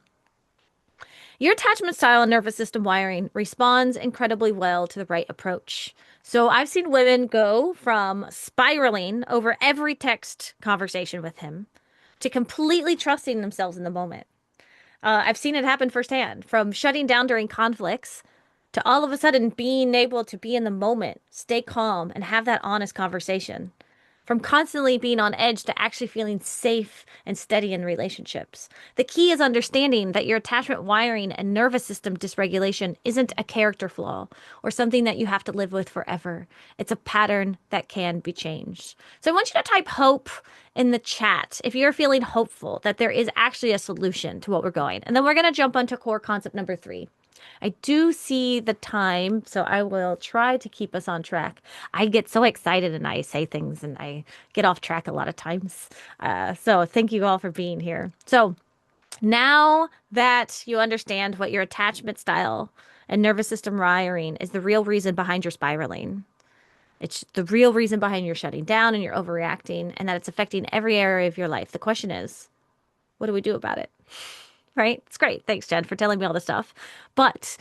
Your attachment style and nervous system wiring responds incredibly well to the right approach. So I've seen women go from spiraling over every text conversation with him to completely trusting themselves in the moment. I've seen it happen firsthand, from shutting down during conflicts to all of a sudden being able to be in the moment, stay calm, and have that honest conversation. From constantly being on edge to actually feeling safe and steady in relationships. The key is understanding that your attachment wiring and nervous system dysregulation isn't a character flaw or something that you have to live with forever. It's a pattern that can be changed. So I want you to type hope in the chat if you're feeling hopeful that there is actually a solution to what we're going. And then we're going to jump onto core concept number 3. I do see the time, so I will try to keep us on track. I get so excited and I say things and I get off track a lot of times. So thank you all for being here. So now that you understand what your attachment style and nervous system wiring is the real reason behind your spiraling. It's the real reason behind your shutting down and your overreacting, and that it's affecting every area of your life. The question is, what do we do about it? Right? It's great. Thanks, Jen, for telling me all this stuff. But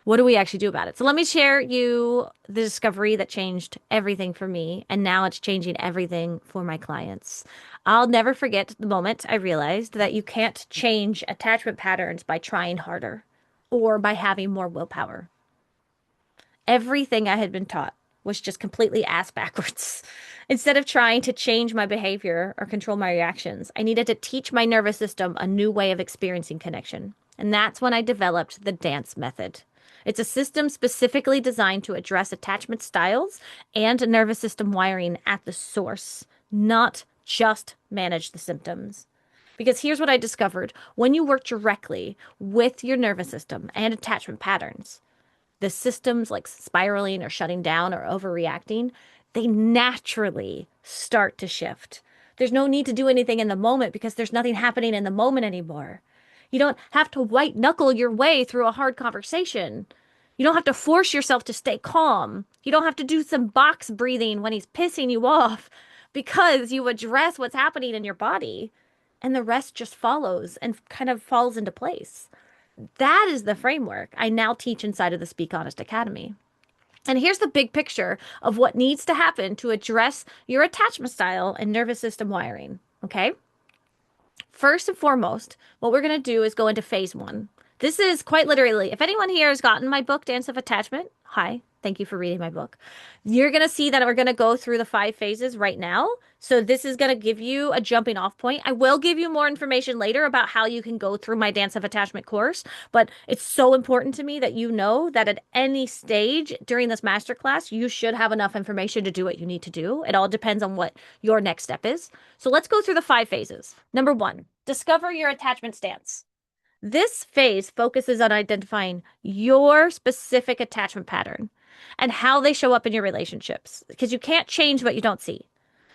what do we actually do about it? So let me share you the discovery that changed everything for me, and now it's changing everything for my clients. I'll never forget the moment I realized that you can't change attachment patterns by trying harder or by having more willpower. Everything I had been taught was just completely ass backwards. Instead of trying to change my behavior or control my reactions, I needed to teach my nervous system a new way of experiencing connection. And that's when I developed the dance method. It's a system specifically designed to address attachment styles and nervous system wiring at the source, not just manage the symptoms. Because here's what I discovered when you work directly with your nervous system and attachment patterns, the systems like spiraling or shutting down or overreacting, they naturally start to shift. There's no need to do anything in the moment because there's nothing happening in the moment anymore. You don't have to white knuckle your way through a hard conversation. You don't have to force yourself to stay calm. You don't have to do some box breathing when he's pissing you off because you address what's happening in your body and the rest just follows and kind of falls into place. That is the framework I now teach inside of the Speak Honest Academy. And here's the big picture of what needs to happen to address your attachment style and nervous system wiring. Okay. First and foremost, what we're going to do is go into phase one. This is quite literally, if anyone here has gotten my book, Dance of Attachment, hi, thank you for reading my book. You're going to see that we're going to go through the 5 phases right now. So this is going to give you a jumping off point. I will give you more information later about how you can go through my Dance of Attachment course, but it's so important to me that you know that at any stage during this masterclass, you should have enough information to do what you need to do. It all depends on what your next step is. So let's go through the 5 phases. Number 1, discover your attachment stance. This phase focuses on identifying your specific attachment pattern and how they show up in your relationships because you can't change what you don't see.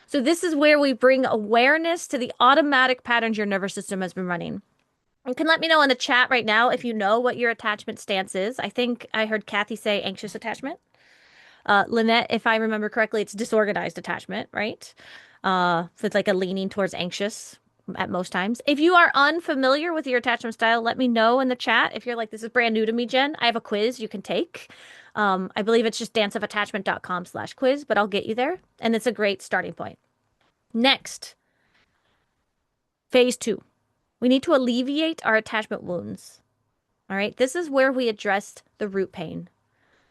So this is where we bring awareness to the automatic patterns your nervous system has been running. You can let me know in the chat right now if you know what your attachment stance is. I think I heard Kathy say anxious attachment. Lynette, if I remember correctly, it's disorganized attachment, right? So it's like a leaning towards anxious at most times. If you are unfamiliar with your attachment style, let me know in the chat. If you're like, this is brand new to me, Jen, I have a quiz you can take. I believe it's just danceofattachment.com/quiz, but I'll get you there. And it's a great starting point. Next, phase 2. We need to alleviate our attachment wounds. All right. This is where we address the root pain.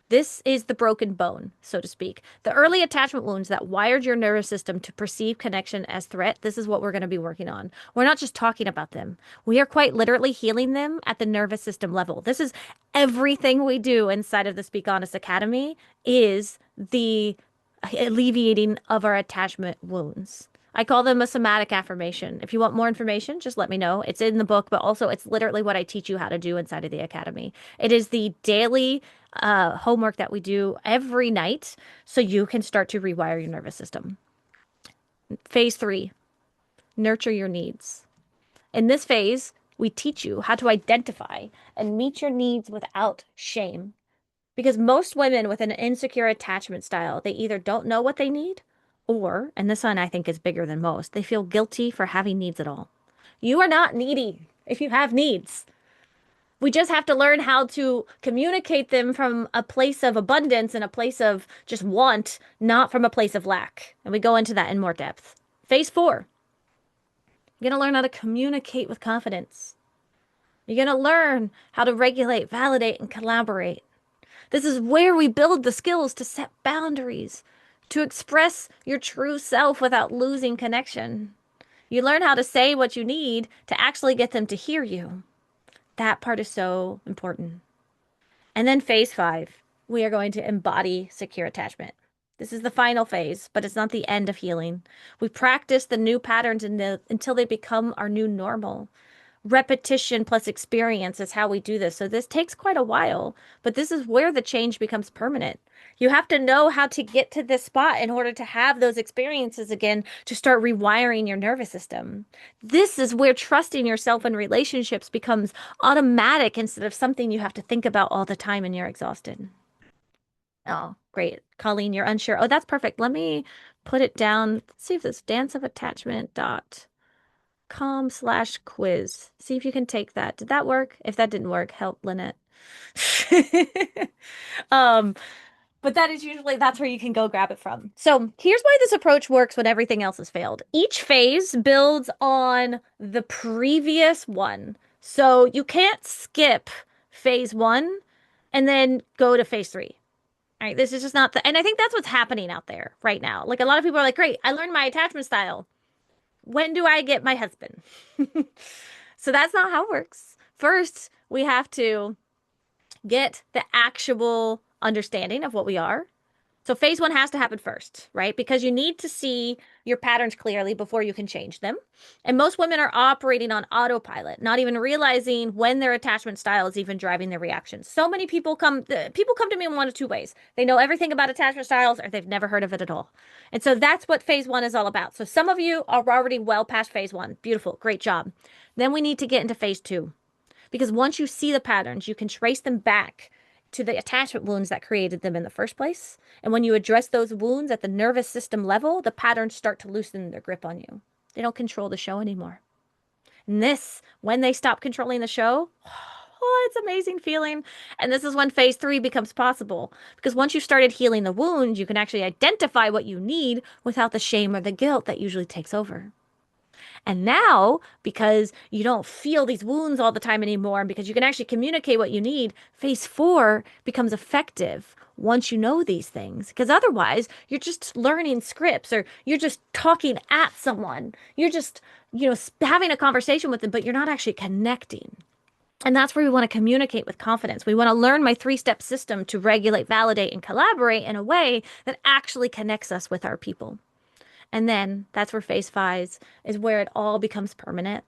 This is the broken bone, so to speak. The early attachment wounds that wired your nervous system to perceive connection as threat, this is what we're going to be working on. We're not just talking about them. We are quite literally healing them at the nervous system level. This is everything we do inside of the Speak Honest Academy is the alleviating of our attachment wounds. I call them a somatic affirmation. If you want more information, just let me know. It's in the book, but also it's literally what I teach you how to do inside of the academy. It is the daily homework that we do every night so you can start to rewire your nervous system. Phase 3, nurture your needs. In this phase, we teach you how to identify and meet your needs without shame. Because most women with an insecure attachment style, they either don't know what they need or, and this one I think is bigger than most, they feel guilty for having needs at all. You are not needy if you have needs. We just have to learn how to communicate them from a place of abundance and a place of just want, not from a place of lack. And we go into that in more depth. Phase 4, you're going to learn how to communicate with confidence. You're going to learn how to regulate, validate, and collaborate. This is where we build the skills to set boundaries, to express your true self without losing connection. You learn how to say what you need to actually get them to hear you. That part is so important. And then phase 5, we are going to embody secure attachment. This is the final phase, but it's not the end of healing. We practice the new patterns until they become our new normal. repetition plus experience is how we do this. So this takes quite a while, but this is where the change becomes permanent. You have to know how to get to this spot in order to have those experiences again to start rewiring your nervous system. This is where trusting yourself in relationships becomes automatic instead of something you have to think about all the time and you're exhausted. Oh, great. Colleen, you're unsure. Oh, that's perfect. Let me put it down. Let's see if this danceofattachment.com/quiz. See if you can take that. Did that work? If that didn't work, help Lynette. Um, but that is usually that's where you can go grab it from. So here's why this approach works when everything else has failed. Each phase builds on the previous one. So you can't skip phase one and then go to phase three. All right, this is just not and I think that's what's happening out there right now. Like a lot of people are like, great, I learned my attachment style. When do I get my husband? So that's not how it works. First, we have to get the actual understanding of what we are. So phase one has to happen first, right? Because you need to see your patterns clearly before you can change them. And most women are operating on autopilot, not even realizing when their attachment style is even driving their reactions. So many people come to me in one of two ways. They know everything about attachment styles or they've never heard of it at all. And so that's what phase one is all about. So some of you are already well past phase one. Beautiful. Great job. Then we need to get into phase two. Because once you see the patterns, you can trace them back to the attachment wounds that created them in the first place. And when you address those wounds at the nervous system level, the patterns start to loosen their grip on you. They don't control the show anymore. And this, when they stop controlling the show, oh, it's an amazing feeling. And this is when phase three becomes possible. Because once you've started healing the wounds, you can actually identify what you need without the shame or the guilt that usually takes over. And now, because you don't feel these wounds all the time anymore, and because you can actually communicate what you need, phase four becomes effective once you know these things. Because otherwise, you're just learning scripts or you're just talking at someone. You're just, having a conversation with them, but you're not actually connecting. And that's where we want to communicate with confidence. We want to learn my three-step system to regulate, validate, and collaborate in a way that actually connects us with our people. And then that's where phase five is where it all becomes permanent,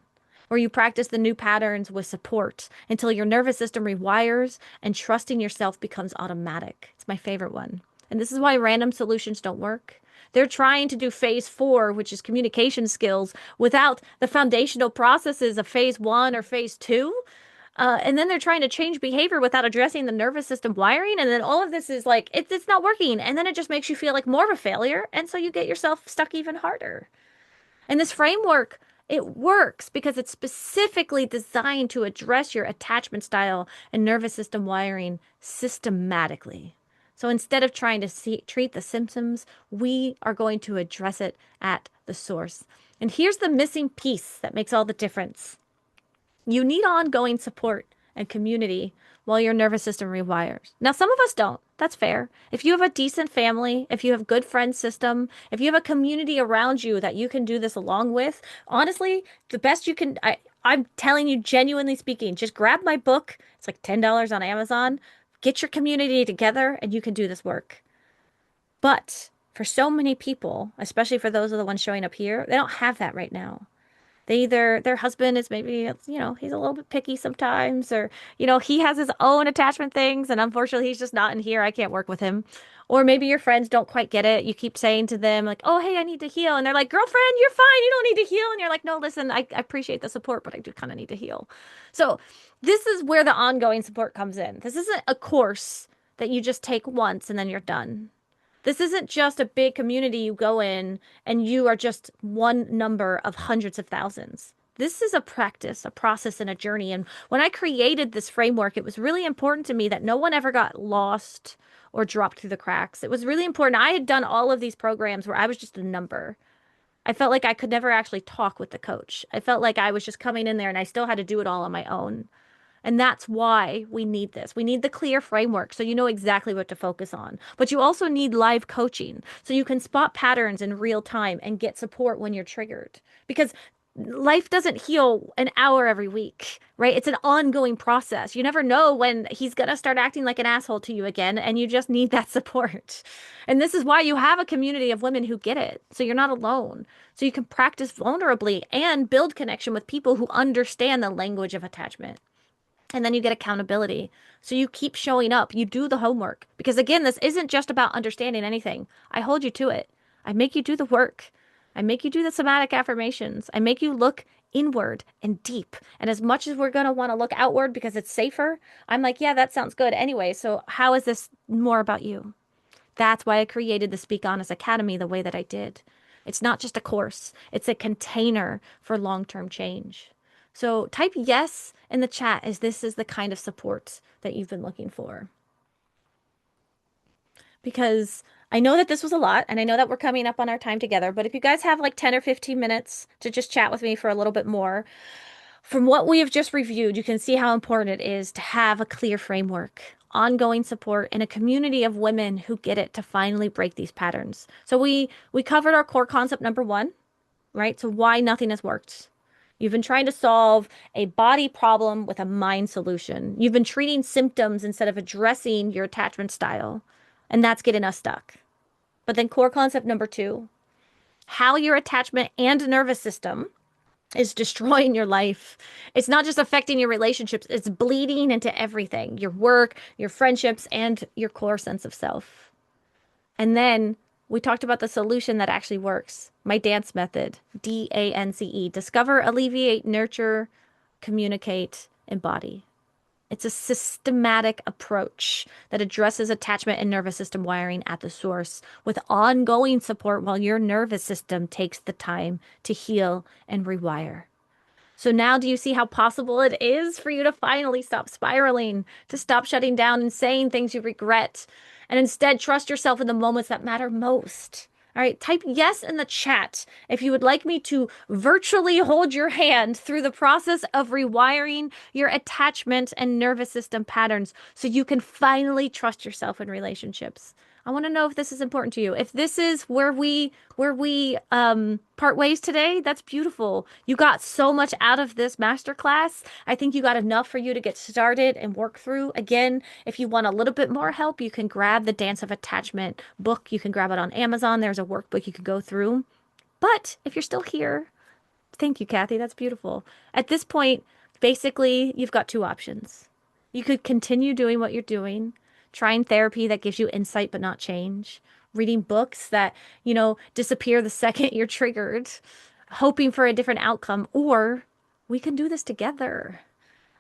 where you practice the new patterns with support until your nervous system rewires and trusting yourself becomes automatic. It's my favorite one. And this is why random solutions don't work. They're trying to do phase four, which is communication skills, without the foundational processes of phase one or phase two. And then they're trying to change behavior without addressing the nervous system wiring. And then all of this is like, it's not working. And then it just makes you feel like more of a failure. And so you get yourself stuck even harder. And this framework, it works because it's specifically designed to address your attachment style and nervous system wiring systematically. So instead of trying to treat the symptoms, we are going to address it at the source. And here's the missing piece that makes all the difference. You need ongoing support and community while your nervous system rewires. Now, some of us don't. That's fair. If you have a decent family, if you have good friend system, if you have a community around you that you can do this along with, honestly, the best you can, I'm telling you, genuinely speaking, just grab my book. It's like $10 on Amazon. Get your community together and you can do this work. But for so many people, especially for those of the ones showing up here, they don't have that right now. Their husband is maybe, he's a little bit picky sometimes, or, he has his own attachment things, and unfortunately, he's just not in here. I can't work with him. Or maybe your friends don't quite get it. You keep saying to them, like, oh, hey, I need to heal. And they're like, girlfriend, you're fine. You don't need to heal. And you're like, no, listen, I appreciate the support, but I do kind of need to heal. So this is where the ongoing support comes in. This isn't a course that you just take once and then you're done. This isn't just a big community you go in and you are just one number of hundreds of thousands. This is a practice, a process, and a journey. And when I created this framework, it was really important to me that no one ever got lost or dropped through the cracks. It was really important. I had done all of these programs where I was just a number. I felt like I could never actually talk with the coach. I felt like I was just coming in there and I still had to do it all on my own. And that's why we need this. We need the clear framework so you know exactly what to focus on. But you also need live coaching so you can spot patterns in real time and get support when you're triggered. Because Life doesn't heal an hour every week, right? It's an ongoing process. You never know when he's going to start acting like an asshole to you again, and you just need that support. And this is why you have a community of women who get it. So you're not alone. So you can practice vulnerably and build connection with people who understand the language of attachment. And then you get accountability. So you keep showing up. You do the homework. Because again, this isn't just about understanding anything. I hold you to it. I make you do the work. I make you do the somatic affirmations. I make you look inward and deep. And as much as we're going to want to look outward because it's safer, I'm like, yeah, that sounds good anyway. So how is this more about you? That's why I created the Speak Honest Academy the way that I did. It's not just a course, it's a container for long-term change. So type yes in the chat as this is the kind of support that you've been looking for. Because I know that this was a lot and I know that we're coming up on our time together, but if you guys have like 10 or 15 minutes to just chat with me for a little bit more, from what we have just reviewed, you can see how important it is to have a clear framework, ongoing support, and a community of women who get it to finally break these patterns. So we covered our core concept number one, right? So why nothing has worked. You've been trying to solve a body problem with a mind solution. You've been treating symptoms instead of addressing your attachment style, and that's getting us stuck. But then core concept number two, how your attachment and nervous system is destroying your life. It's not just affecting your relationships, it's bleeding into everything, your work, your friendships, and your core sense of self. And then we talked about the solution that actually works. My dance method, DANCE, discover, alleviate, nurture, communicate, embody. It's a systematic approach that addresses attachment and nervous system wiring at the source with ongoing support while your nervous system takes the time to heal and rewire. So now do you see how possible it is for you to finally stop spiraling, to stop shutting down and saying things you regret, and instead trust yourself in the moments that matter most? All right, type yes in the chat if you would like me to virtually hold your hand through the process of rewiring your attachment and nervous system patterns so you can finally trust yourself in relationships. I want to know if this is important to you. If this is where we part ways today, that's beautiful. You got so much out of this masterclass. I think you got enough for you to get started and work through. Again, if you want a little bit more help, you can grab the Dance of Attachment book. You can grab it on Amazon. There's a workbook you can go through. But if you're still here, thank you, Kathy. That's beautiful. At this point, basically, you've got two options. You could continue doing what you're doing, trying therapy that gives you insight but not change, reading books that, disappear the second you're triggered, hoping for a different outcome, or we can do this together.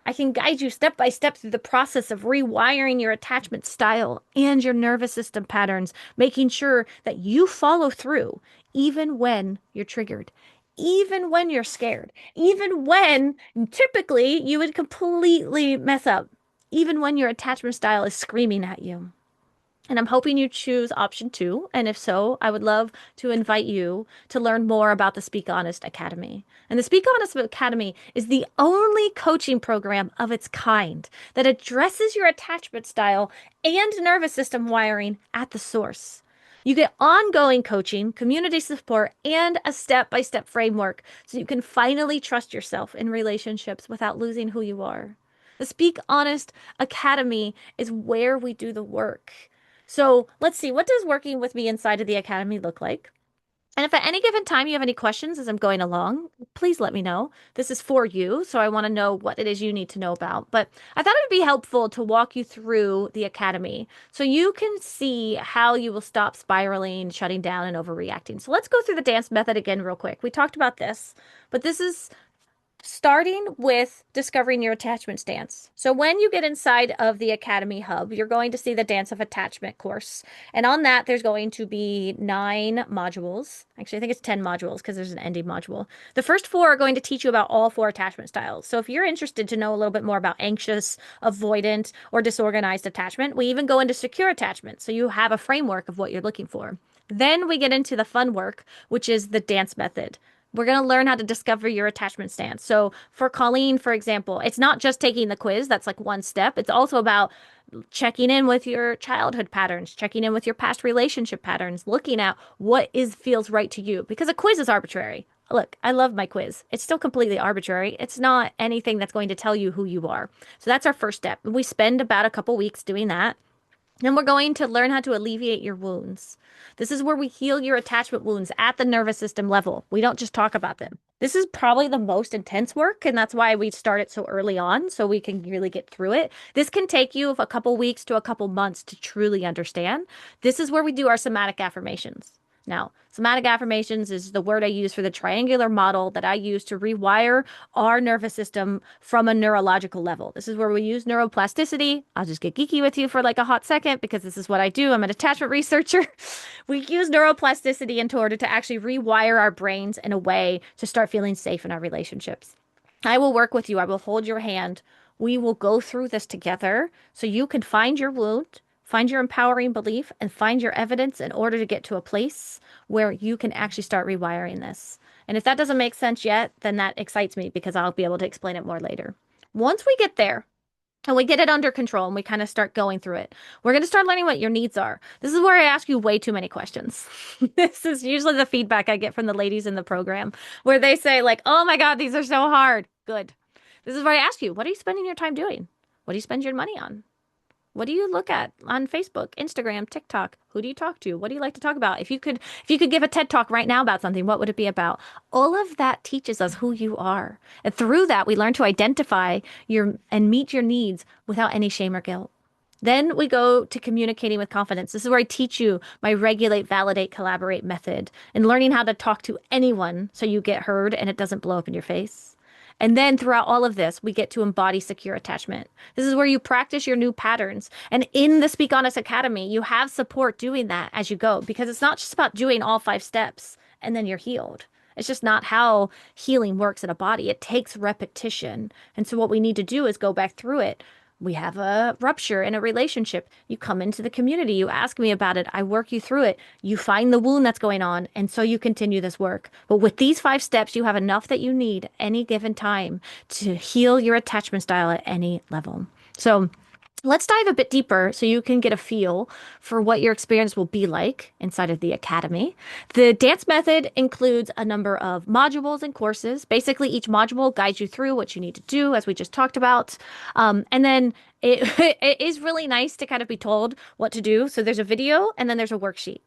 I can guide you step by step through the process of rewiring your attachment style and your nervous system patterns, making sure that you follow through even when you're triggered, even when you're scared, even when typically you would completely mess up, even when your attachment style is screaming at you. And I'm hoping you choose option two. And if so, I would love to invite you to learn more about the Speak Honest Academy. And the Speak Honest Academy is the only coaching program of its kind that addresses your attachment style and nervous system wiring at the source. You get ongoing coaching, community support, and a step-by-step framework so you can finally trust yourself in relationships without losing who you are. The Speak Honest Academy is where we do the work. So let's see, what does working with me inside of the academy look like? And if at any given time you have any questions as I'm going along, please let me know. This is for you, so I want to know what it is you need to know about. But I thought it would be helpful to walk you through the academy so you can see how you will stop spiraling, shutting down, and overreacting. So let's go through the dance method again real quick. We talked about this, but this is starting with discovering your attachment stance. So when you get inside of the Academy Hub, you're going to see the Dance of Attachment course. And on that, there's going to be 9 modules. Actually, I think it's 10 modules because there's an ending module. The first 4 are going to teach you about all 4 attachment styles. So if you're interested to know a little bit more about anxious, avoidant, or disorganized attachment, we even go into secure attachment. So you have a framework of what you're looking for. Then we get into the fun work, which is the dance method. We're going to learn how to discover your attachment stance. So for Colleen, for example, it's not just taking the quiz. That's like one step. It's also about checking in with your childhood patterns, checking in with your past relationship patterns, looking at what feels right to you because a quiz is arbitrary. look, I love my quiz. It's still completely arbitrary. It's not anything that's going to tell you who you are. So that's our first step. We spend about a couple weeks doing that. And we're going to learn how to alleviate your wounds. This is where we heal your attachment wounds at the nervous system level. We don't just talk about them. This is probably the most intense work, and that's why we start it so early on, so we can really get through it. This can take you a couple weeks to a couple months to truly understand. This is where we do our somatic affirmations. Now, somatic affirmations is the word I use for the triangular model that I use to rewire our nervous system from a neurological level. This is where we use neuroplasticity. I'll just get geeky with you for like a hot second because this is what I do. I'm an attachment researcher. We use neuroplasticity in order to actually rewire our brains in a way to start feeling safe in our relationships. I will work with you. I will hold your hand. We will go through this together so you can find your wound, find your empowering belief, and find your evidence in order to get to a place where you can actually start rewiring this. And if that doesn't make sense yet, then that excites me because I'll be able to explain it more later. Once we get there, and we get it under control and we kind of start going through it. We're going to start learning what your needs are. This is where I ask you way too many questions. This is usually the feedback I get from the ladies in the program where they say like, "Oh my God, these are so hard." Good. This is where I ask you, what are you spending your time doing? What do you spend your money on? What do you look at on Facebook, Instagram, TikTok? Who do you talk to? What do you like to talk about? If you could give a TED talk right now about something, what would it be about? All of that teaches us who you are. And through that, we learn to identify your and meet your needs without any shame or guilt. Then we go to communicating with confidence. This is where I teach you my regulate, validate, collaborate method and learning how to talk to anyone so you get heard and it doesn't blow up in your face. And then throughout all of this, we get to embody secure attachment. This is where you practice your new patterns. And in the Speak Honest Academy, you have support doing that as you go because it's not just about doing all 5 steps and then you're healed. It's just not how healing works in a body. It takes repetition. And so what we need to do is go back through it. We have a rupture in a relationship. You come into the community, you ask me about it, I work you through it. You find the wound that's going on, and so you continue this work. But with these 5 steps, you have enough that you need any given time to heal your attachment style at any level. So let's dive a bit deeper so you can get a feel for what your experience will be like inside of the academy. The dance method includes a number of modules and courses. Basically, each module guides you through what you need to do, as we just talked about. And then it is really nice to kind of be told what to do. So there's a video and then there's a worksheet.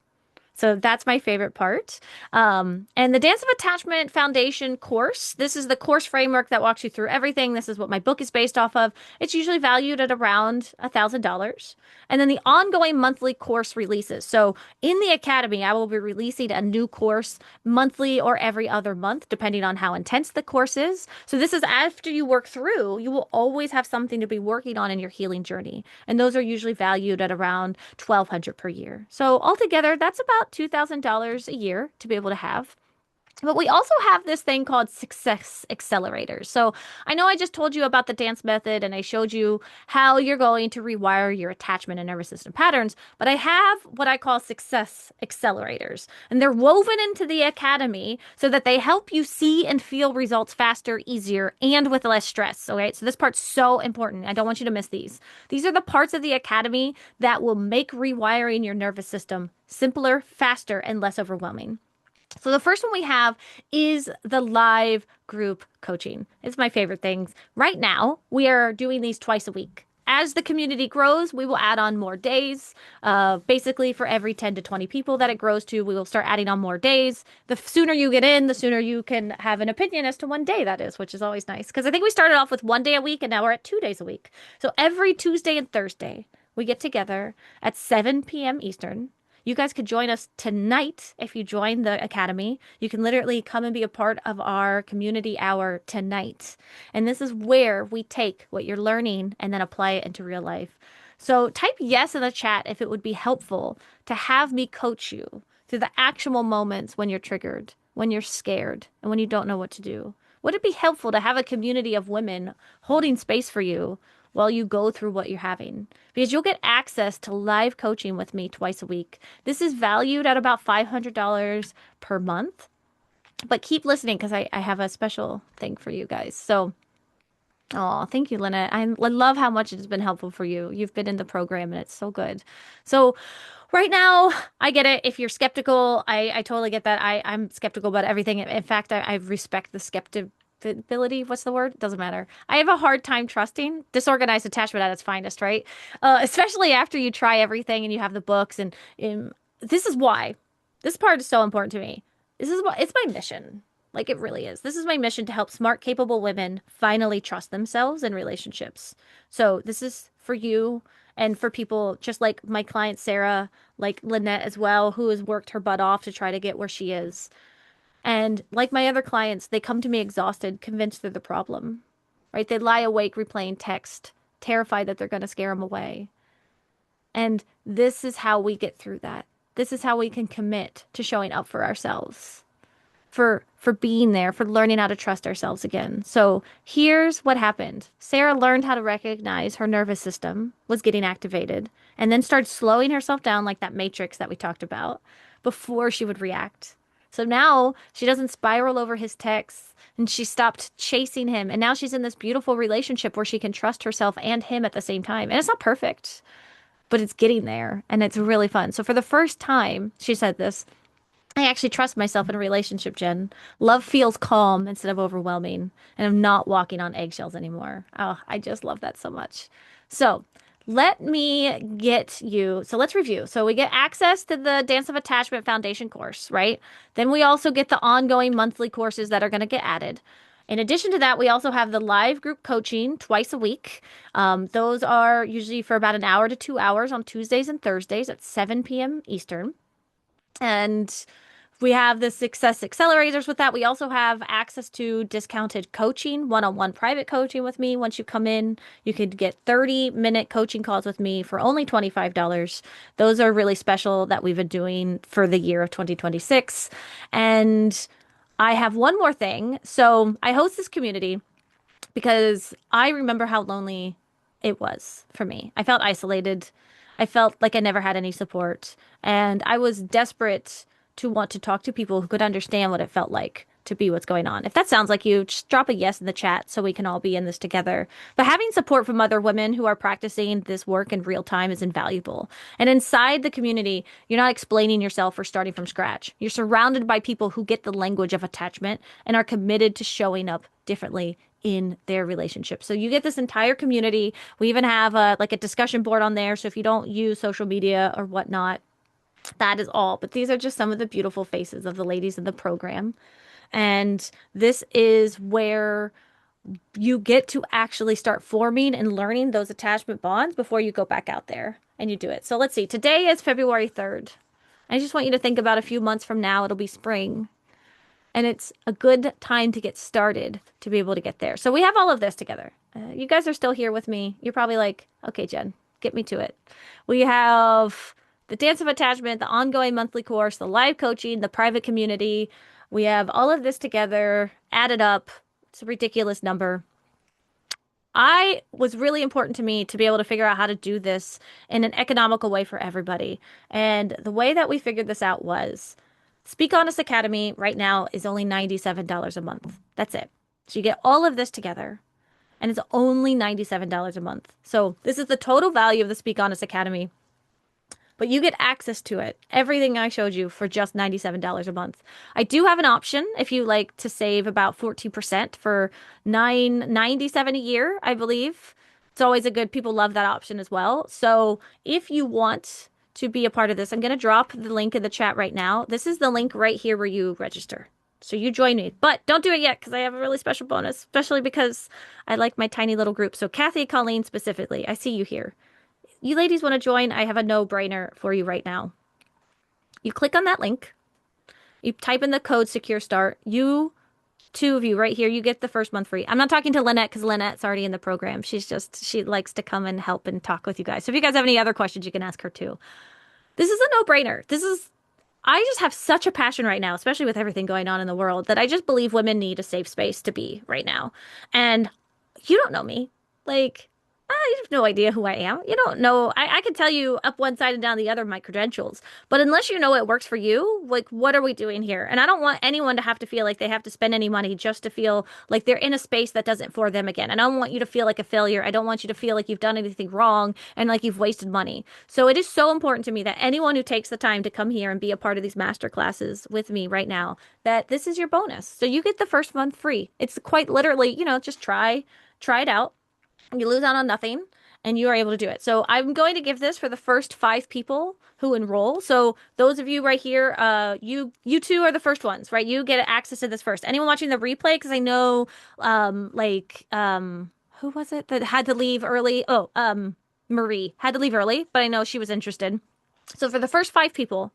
So that's my favorite part. And the Dance of Attachment Foundation course, this is the course framework that walks you through everything. This is what my book is based off of. It's usually valued at around $1,000. And then the ongoing monthly course releases. So in the academy, I will be releasing a new course monthly or every other month, depending on how intense the course is. So this is after you work through, you will always have something to be working on in your healing journey. And those are usually valued at around $1,200 per year. So altogether, that's about $2,000 a year to be able to have. But we also have this thing called success accelerators. So I know I just told you about the dance method and I showed you how you're going to rewire your attachment and nervous system patterns, but I have what I call success accelerators. And they're woven into the academy so that they help you see and feel results faster, easier, and with less stress. Okay, so this part's so important. I don't want you to miss these. These are the parts of the academy that will make rewiring your nervous system simpler, faster, and less overwhelming. So the first one we have is the live group coaching. It's my favorite things. Right now, we are doing these twice a week. As the community grows, we will add on more days. Basically, for every 10 to 20 people that it grows to, we will start adding on more days. The sooner you get in, the sooner you can have an opinion as to one day that is, which is always nice. Because I think we started off with 1 day a week and now we're at 2 days a week. So every Tuesday and Thursday, we get together at 7 p.m. Eastern. You guys could join us tonight if you join the academy. You can literally come and be a part of our community hour tonight. And this is where we take what you're learning and then apply it into real life. So type yes in the chat if it would be helpful to have me coach you through the actual moments when you're triggered, when you're scared, and when you don't know what to do. Would it be helpful to have a community of women holding space for you while you go through what you're having? Because you'll get access to live coaching with me twice a week. This is valued at about $500 per month. But keep listening because I have a special thing for you guys. So, oh, thank you, Lynette. I love how much it has been helpful for you. You've been in the program and it's so good. So Right now, I get it. If you're skeptical, I totally get that. I'm skeptical about everything. In fact, I respect the skepticism. What's the word? Doesn't matter. I have a hard time trusting disorganized attachment at its finest, right? Especially after you try everything and you have the books. And this is why this part is so important to me. This is what it's my mission. Like it really is. This is my mission to help smart, capable women finally trust themselves in relationships. So this is for you and for people just like my client Sarah, like Lynette as well, who has worked her butt off to try to get where she is. And like my other clients, they come to me exhausted, convinced they're the problem, right? They lie awake replaying text, terrified that they're going to scare them away. And this is how we get through that. This is how we can commit to showing up for ourselves, for being there, for learning how to trust ourselves again. So here's what happened. Sarah learned how to recognize her nervous system was getting activated and then started slowing herself down like that matrix that we talked about before she would react. So now she doesn't spiral over his texts and she stopped chasing him. And now she's in this beautiful relationship where she can trust herself and him at the same time. And it's not perfect, but it's getting there and it's really fun. So for the first time, she said this, I actually trust myself in a relationship, Jen. Love feels calm instead of overwhelming, and I'm not walking on eggshells anymore. Oh, I just love that so much. So let me get you. So let's review. So we get access to the Dance of Attachment Foundation course, right? Then we also get the ongoing monthly courses that are going to get added. In addition to that, we also have the live group coaching twice a week. Those are usually for about an hour to 2 hours on Tuesdays and Thursdays at 7 p.m. Eastern. And we have the success accelerators with that. We also have access to discounted coaching, one-on-one private coaching with me. Once you come in, you could get 30-minute coaching calls with me for only $25. Those are really special that we've been doing for the year of 2026. And I have one more thing. So I host this community because I remember how lonely it was for me. I felt isolated. I felt like I never had any support. And I was desperate to want to talk to people who could understand what it felt like to be what's going on. If that sounds like you, just drop a yes in the chat so we can all be in this together. But having support from other women who are practicing this work in real time is invaluable. And inside the community, you're not explaining yourself or starting from scratch. You're surrounded by people who get the language of attachment and are committed to showing up differently in their relationship. So you get this entire community. We even have a discussion board on there. So if you don't use social media or whatnot, that is all. But these are just some of the beautiful faces of the ladies in the program. And this is where you get to actually start forming and learning those attachment bonds before you go back out there and you do it. So let's see. Today is February 3rd. I just want you to think about a few months from now, it'll be spring. And it's a good time to get started to be able to get there. So we have all of this together. You guys are still here with me. You're probably like, okay, Jen, get me to it. We have the Dance of Attachment, the ongoing monthly course, the live coaching, the private community. We have all of this together, added up. It's a ridiculous number. I was really important to me to be able to figure out how to do this in an economical way for everybody. And the way that we figured this out was Speak Honest Academy right now is only $97 a month. That's it. So you get all of this together and it's only $97 a month. So this is the total value of the Speak Honest Academy. But you get access to it, everything I showed you, for just $97 a month. I do have an option if you like to save about 14% for $9.97 a year, I believe. It's always a good, people love that option as well. So if you want to be a part of this, I'm going to drop the link in the chat right now. This is the link right here where you register. So you join me, but don't do it yet because I have a really special bonus, especially because I like my tiny little group. So Kathy, Colleen specifically, I see you here. You ladies want to join? I have a no-brainer for you right now. You click on that link. You type in the code SECURESTART. You, two of you right here, you get the first month free. I'm not talking to Lynette because Lynette's already in the program. She likes to come and help and talk with you guys. So if you guys have any other questions, you can ask her too. This is a no-brainer. I just have such a passion right now, especially with everything going on in the world, that I just believe women need a safe space to be right now. And you don't know me. Like, You have no idea who I am. You don't know. I can tell you up one side and down the other my credentials, but unless you know it works for you, like, what are we doing here? And I don't want anyone to have to feel like they have to spend any money just to feel like they're in a space that doesn't for them again. And I don't want you to feel like a failure. I don't want you to feel like you've done anything wrong and like you've wasted money. So it is so important to me that anyone who takes the time to come here and be a part of these master classes with me right now, that this is your bonus. So you get the first month free. It's quite literally, just try it out. You lose out on nothing and you are able to do it. So I'm going to give this for the first 5 people who enroll. So those of you right here, you two are the first ones, right? You get access to this first. Anyone watching the replay? Because I know, who was it that had to leave early? Oh, Marie had to leave early, but I know she was interested. So for the first 5 people,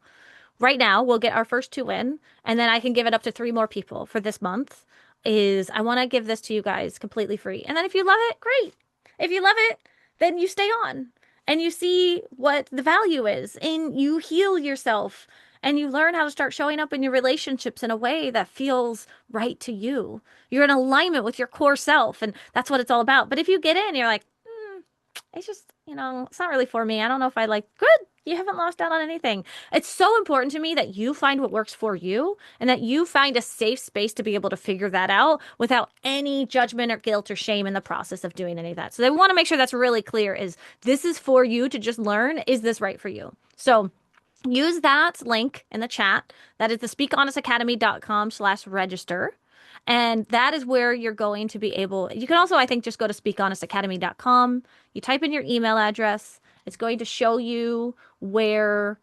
right now we'll get our first 2 in, and then I can give it up to 3 more people for this month. I want to give this to you guys completely free. And then if you love it, great. If you love it, then you stay on and you see what the value is and you heal yourself and you learn how to start showing up in your relationships in a way that feels right to you. You're in alignment with your core self, and that's what it's all about. But if you get in, you're like, it's just, it's not really for me. I don't know if I like, good. You haven't lost out on anything. It's so important to me that you find what works for you and that you find a safe space to be able to figure that out without any judgment or guilt or shame in the process of doing any of that. So they want to make sure that's really clear is this is for you to just learn. Is this right for you? So use that link in the chat. That is the speakhonestacademy.com/register. And that is where you're going to be able, you can also, I think, just go to speakhonestacademy.com. You type in your email address. It's going to show you where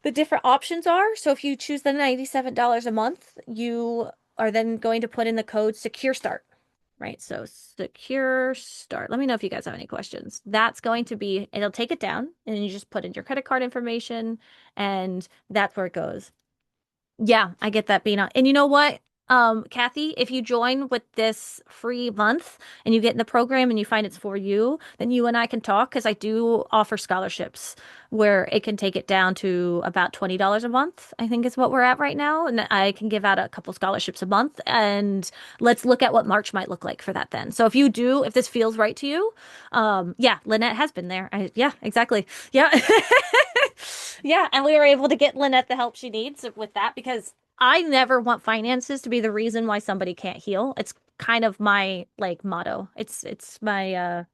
the different options are. So if you choose the $97 a month, you are then going to put in the code SECURESTART, right? So SECURESTART. Let me know if you guys have any questions. That's going to be, it'll take it down and you just put in your credit card information and that's where it goes. Yeah, I get that, Bina. And you know what? Kathy, if you join with this free month and you get in the program and you find it's for you, then you and I can talk because I do offer scholarships where it can take it down to about $20 a month, I think is what we're at right now. And I can give out a couple scholarships a month. And let's look at what March might look like for that then. So if this feels right to you, yeah, Lynette has been there. Yeah, exactly. Yeah. Yeah, and we were able to get Lynette the help she needs with that because I never want finances to be the reason why somebody can't heal. It's kind of my like motto. It's my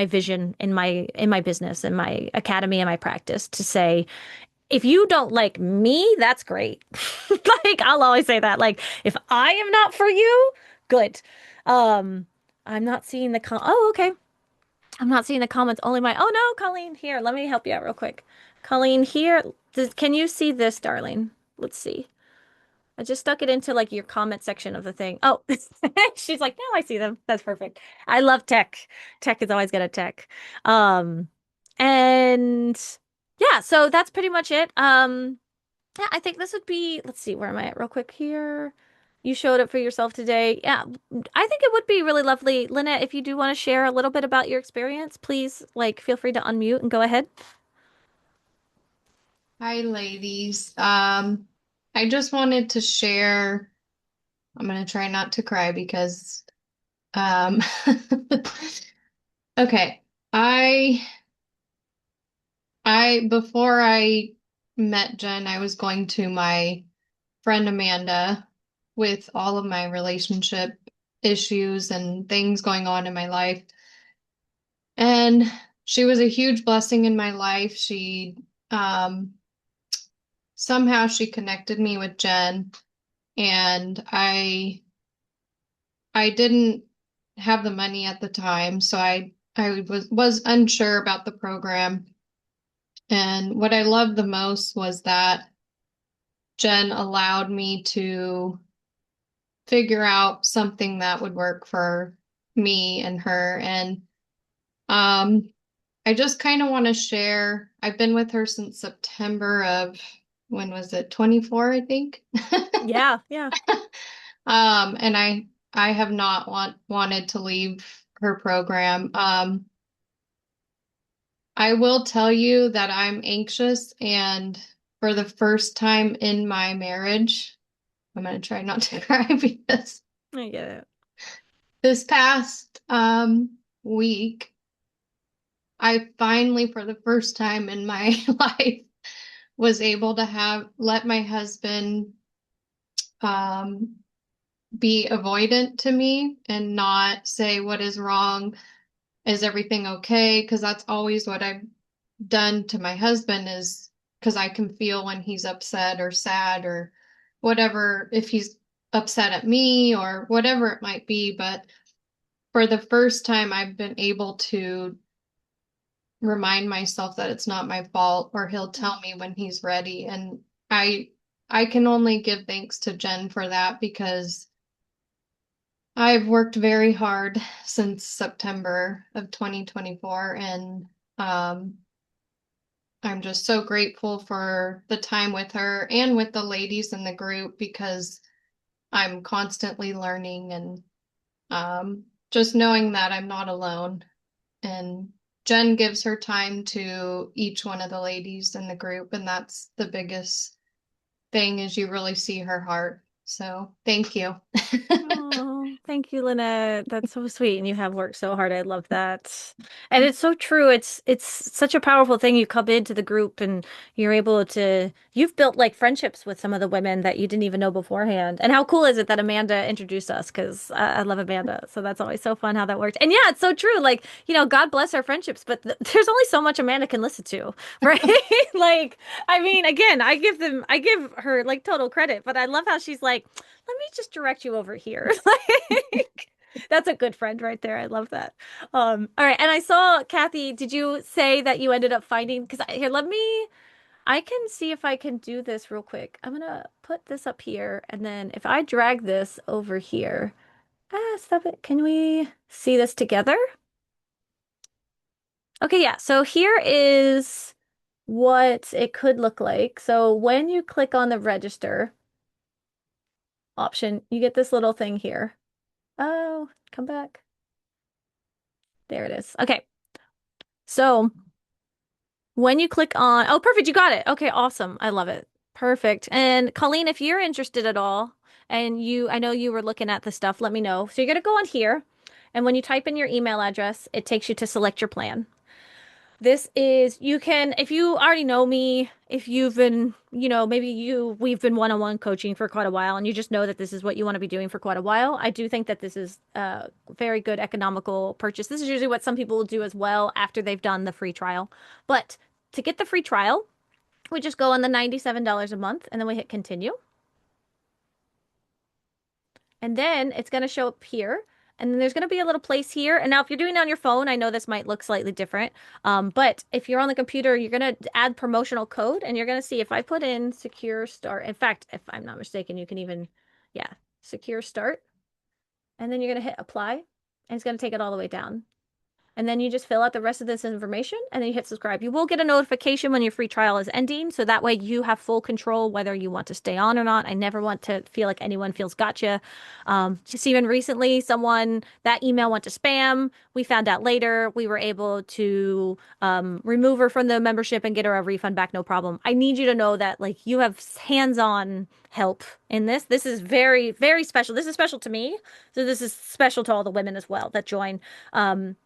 vision in my business, in my academy, and my practice to say, if you don't like me, that's great. Like I'll always say that. Like if I am not for you, good. I'm not seeing oh, okay. I'm not seeing the comments, only oh no, Colleen, here, let me help you out real quick. Colleen, here, can you see this, darling? Let's see. I just stuck it into like your comment section of the thing. Oh, she's like, no, I see them. That's perfect. I love tech. Tech is always good at tech. Um, and yeah, so that's pretty much it. Yeah, I think this would be, let's see, where am I at real quick here? You showed up for yourself today. Yeah, I think it would be really lovely. Lynette, if you do want to share a little bit about your experience, please, like, feel free to unmute and go ahead. Hi, ladies. I just wanted to share. I'm gonna try not to cry because, um, okay. Before I met Jen, I was going to my friend Amanda with all of my relationship issues and things going on in my life. And she was a huge blessing in my life. Um, Somehow she connected me with Jen, and I didn't have the money at the time, so I was unsure about the program. And what I loved the most was that Jen allowed me to figure out something that would work for me and her. And I just kind of want to share. I've been with her since September of, when was it? 24, I think. Yeah, yeah. And I have not wanted to leave her program. I will tell you that I'm anxious, and for the first time in my marriage, I'm going to try not to cry because I get it. this past week, I finally, for the first time in my life, was able to let my husband um, be avoidant to me and not say what is wrong. Is everything okay? Because that's always what I've done to my husband is because I can feel when he's upset or sad or whatever, if he's upset at me or whatever it might be. But for the first time, I've been able to remind myself that it's not my fault, or he'll tell me when he's ready. And I I can only give thanks to Jen for that because I've worked very hard since September of 2024, and um, I'm just so grateful for the time with her and with the ladies in the group because I'm constantly learning and just knowing that I'm not alone. And Jen gives her time to each one of the ladies in the group, and that's the biggest thing is you really see her heart. So thank you. Oh, thank you, Lynette. That's so sweet. And you have worked so hard. I love that. And it's so true. It's such a powerful thing. You come into the group and you're able to you've built like friendships with some of the women that you didn't even know beforehand. And how cool is it that Amanda introduced us? Because I love Amanda. So that's always so fun how that worked. And yeah, it's so true. Like, God bless our friendships, but there's only so much Amanda can listen to, right? Like, I mean, again, I give her like total credit, but I love how she's like, let me just direct you over here. Like, that's a good friend right there. I love that. All right. And I saw, Kathy, did you say that you ended up finding? Because here, I can see if I can do this real quick. I'm gonna put this up here, and then if I drag this over here, stop it. Can we see this together? Okay, yeah. So here is what it could look like. So when you click on the register option, you get this little thing here. Oh, come back. There it is. Okay. So when you click on, oh, perfect, you got it. Okay, awesome. I love it. Perfect. And Colleen, if you're interested at all, and I know you were looking at the stuff, let me know. So you're going to go on here, and when you type in your email address, it takes you to select your plan. You can, if you already know me, if you've been, we've been one-on-one coaching for quite a while and you just know that this is what you want to be doing for quite a while. I do think that this is a very good economical purchase. This is usually what some people will do as well after they've done the free trial. But to get the free trial, we just go on the $97 a month and then we hit continue. And then it's going to show up here. And then there's going to be a little place here. And now if you're doing it on your phone, I know this might look slightly different. But if you're on the computer, you're going to add promotional code and you're going to see if I put in secure start. In fact, if I'm not mistaken, you can even, yeah, secure start. And then you're going to hit apply and it's going to take it all the way down. And then you just fill out the rest of this information and then you hit subscribe. You will get a notification when your free trial is ending. So that way you have full control whether you want to stay on or not. I never want to feel like anyone feels gotcha. Just even recently, that email went to spam. We found out later. We were able to remove her from the membership and get her a refund back, no problem. I need you to know that like you have hands-on help in this. This is very, very special. This is special to me. So this is special to all the women as well that join. Um,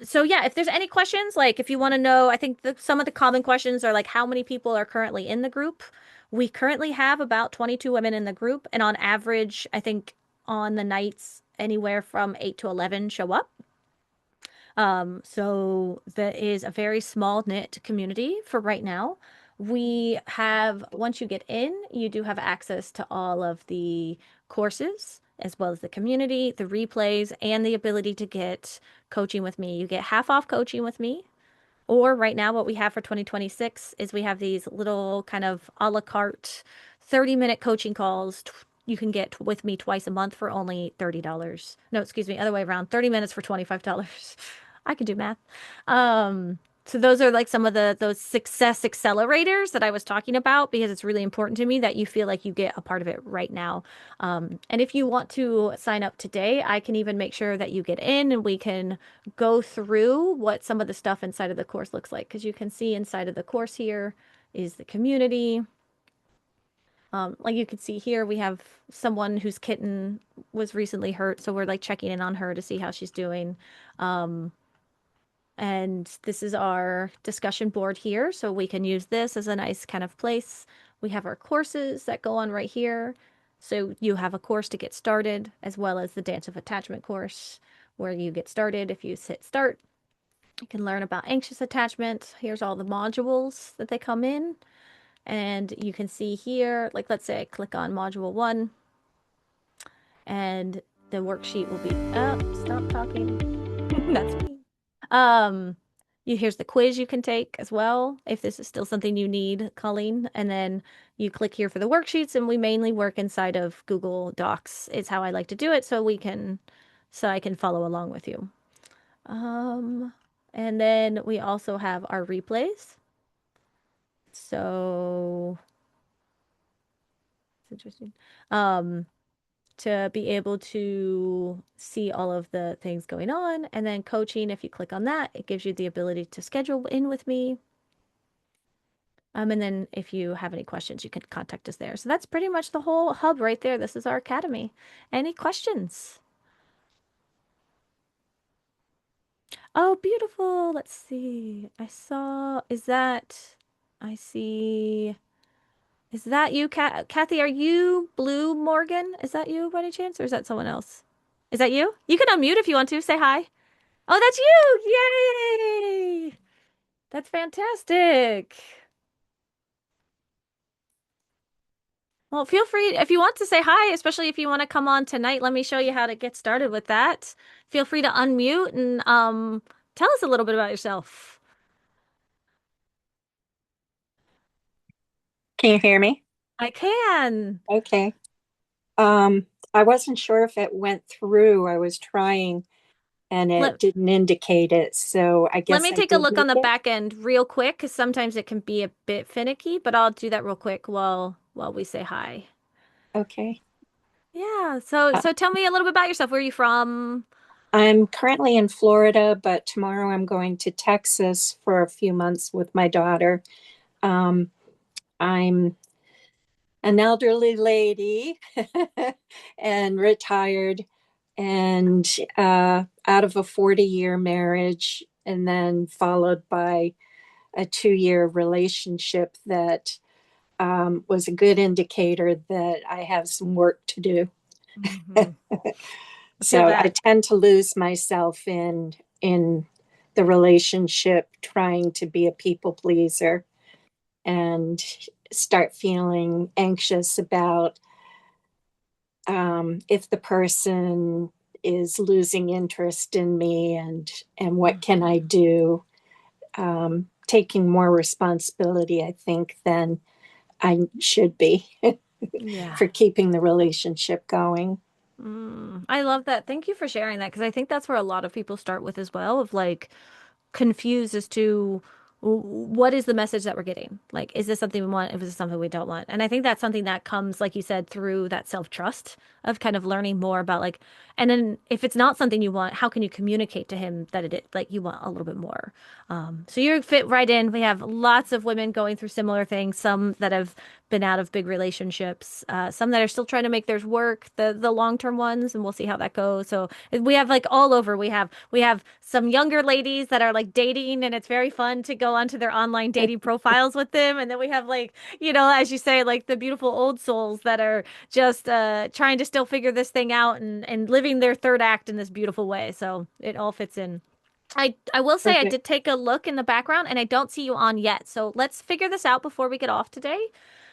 so yeah, if there's any questions, like if you want to know, I think some of the common questions are like how many people are currently in the group. We currently have about 22 women in the group, and on average, I think on the nights anywhere from 8 to 11 show up. So that is a very small knit community for right now. Once you get in, you do have access to all of the courses, as well as the community, the replays, and the ability to get coaching with me. You get half off coaching with me. Or right now, what we have for 2026 is we have these little kind of a la carte 30-minute coaching calls you can get with me twice a month for only $30. No, excuse me, other way around, 30 minutes for $25. I can do math. So those are like some of those success accelerators that I was talking about because it's really important to me that you feel like you get a part of it right now. And if you want to sign up today, I can even make sure that you get in and we can go through what some of the stuff inside of the course looks like. Because you can see inside of the course here is the community. Like you can see here, we have someone whose kitten was recently hurt, so we're like checking in on her to see how she's doing. Um, and this is our discussion board here, so we can use this as a nice kind of place. We have our courses that go on right here. So you have a course to get started, as well as the Dance of Attachment course, where you get started. If you hit start, you can learn about anxious attachment. Here's all the modules that they come in. And you can see here, like let's say I click on module 1, and the worksheet will be up. Stop talking. That's me. Um, here's the quiz you can take as well if this is still something you need, Colleen. And then you click here for the worksheets, and we mainly work inside of Google Docs. It's how I like to do it, so I can follow along with you. Um, and then we also have our replays. So it's interesting. Um, to be able to see all of the things going on. And then coaching, if you click on that, it gives you the ability to schedule in with me. And then if you have any questions, you can contact us there. So that's pretty much the whole hub right there. This is our academy. Any questions? Oh, beautiful. Let's see. I see. Is that you, Kathy? Are you Blue Morgan? Is that you by any chance? Or is that someone else? Is that you? You can unmute if you want to. Say hi. Oh, that's you! Yay! That's fantastic. Well, feel free if you want to say hi, especially if you want to come on tonight. Let me show you how to get started with that. Feel free to unmute and tell us a little bit about yourself. Can you hear me? I can. Okay. Um, I wasn't sure if it went through. I was trying and it Let didn't indicate it, so I let guess me I take a did look on make the it. back end real quick because sometimes it can be a bit finicky, but I'll do that real quick while we say hi. Okay. Yeah. So Uh, so tell me a little bit about yourself. Where are you from? I'm currently in Florida, but tomorrow I'm going to Texas for a few months with my daughter. Um, I'm an elderly lady and retired and out of a 40-year marriage, and then followed by a 2-year relationship that was a good indicator that I have some work to do. Hmm. I feel So I that. tend to lose myself in the relationship, trying to be a people pleaser, and start feeling anxious about if the person is losing interest in me, and what can I Mhm. do, taking more responsibility, I think, than I should be Yeah. for keeping the relationship going. I love that. Thank you for sharing that because I think that's where a lot of people start with as well, of like confused as to what is the message that we're getting? Like, is this something we want? Is this something we don't want? And I think that's something that comes, like you said, through that self-trust of kind of learning more about like, and then if it's not something you want, how can you communicate to him that it like you want a little bit more? So you fit right in. We have lots of women going through similar things, some that have been out of big relationships, some that are still trying to make theirs work, the long-term ones, and we'll see how that goes. So we have like all over. We have some younger ladies that are like dating, and it's very fun to go onto their online dating profiles with them. And then we have like, as you say, like the beautiful old souls that are just trying to still figure this thing out and living their third act in this beautiful way. So it all fits in. I will say I Okay. did take a look in the background and I don't see you on yet. So let's figure this out before we get off today.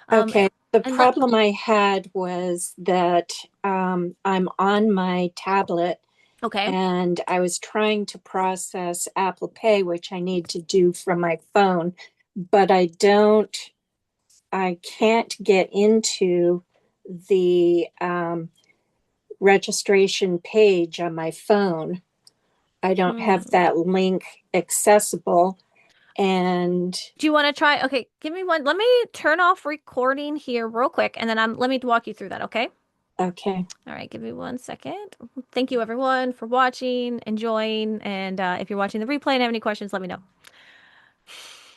Um, Okay. The and let problem I had was that I'm on my tablet okay. and I was trying to process Apple Pay, which I need to do from my phone, but I can't get into the registration page on my phone. I don't have Hmm. that link accessible. And Do you want to try? Okay, give me one. Let me turn off recording here real quick and then let me walk you through that, okay? okay, All right, give me 1 second. Thank you everyone for watching, enjoying, and if you're watching the replay and have any questions, let me know.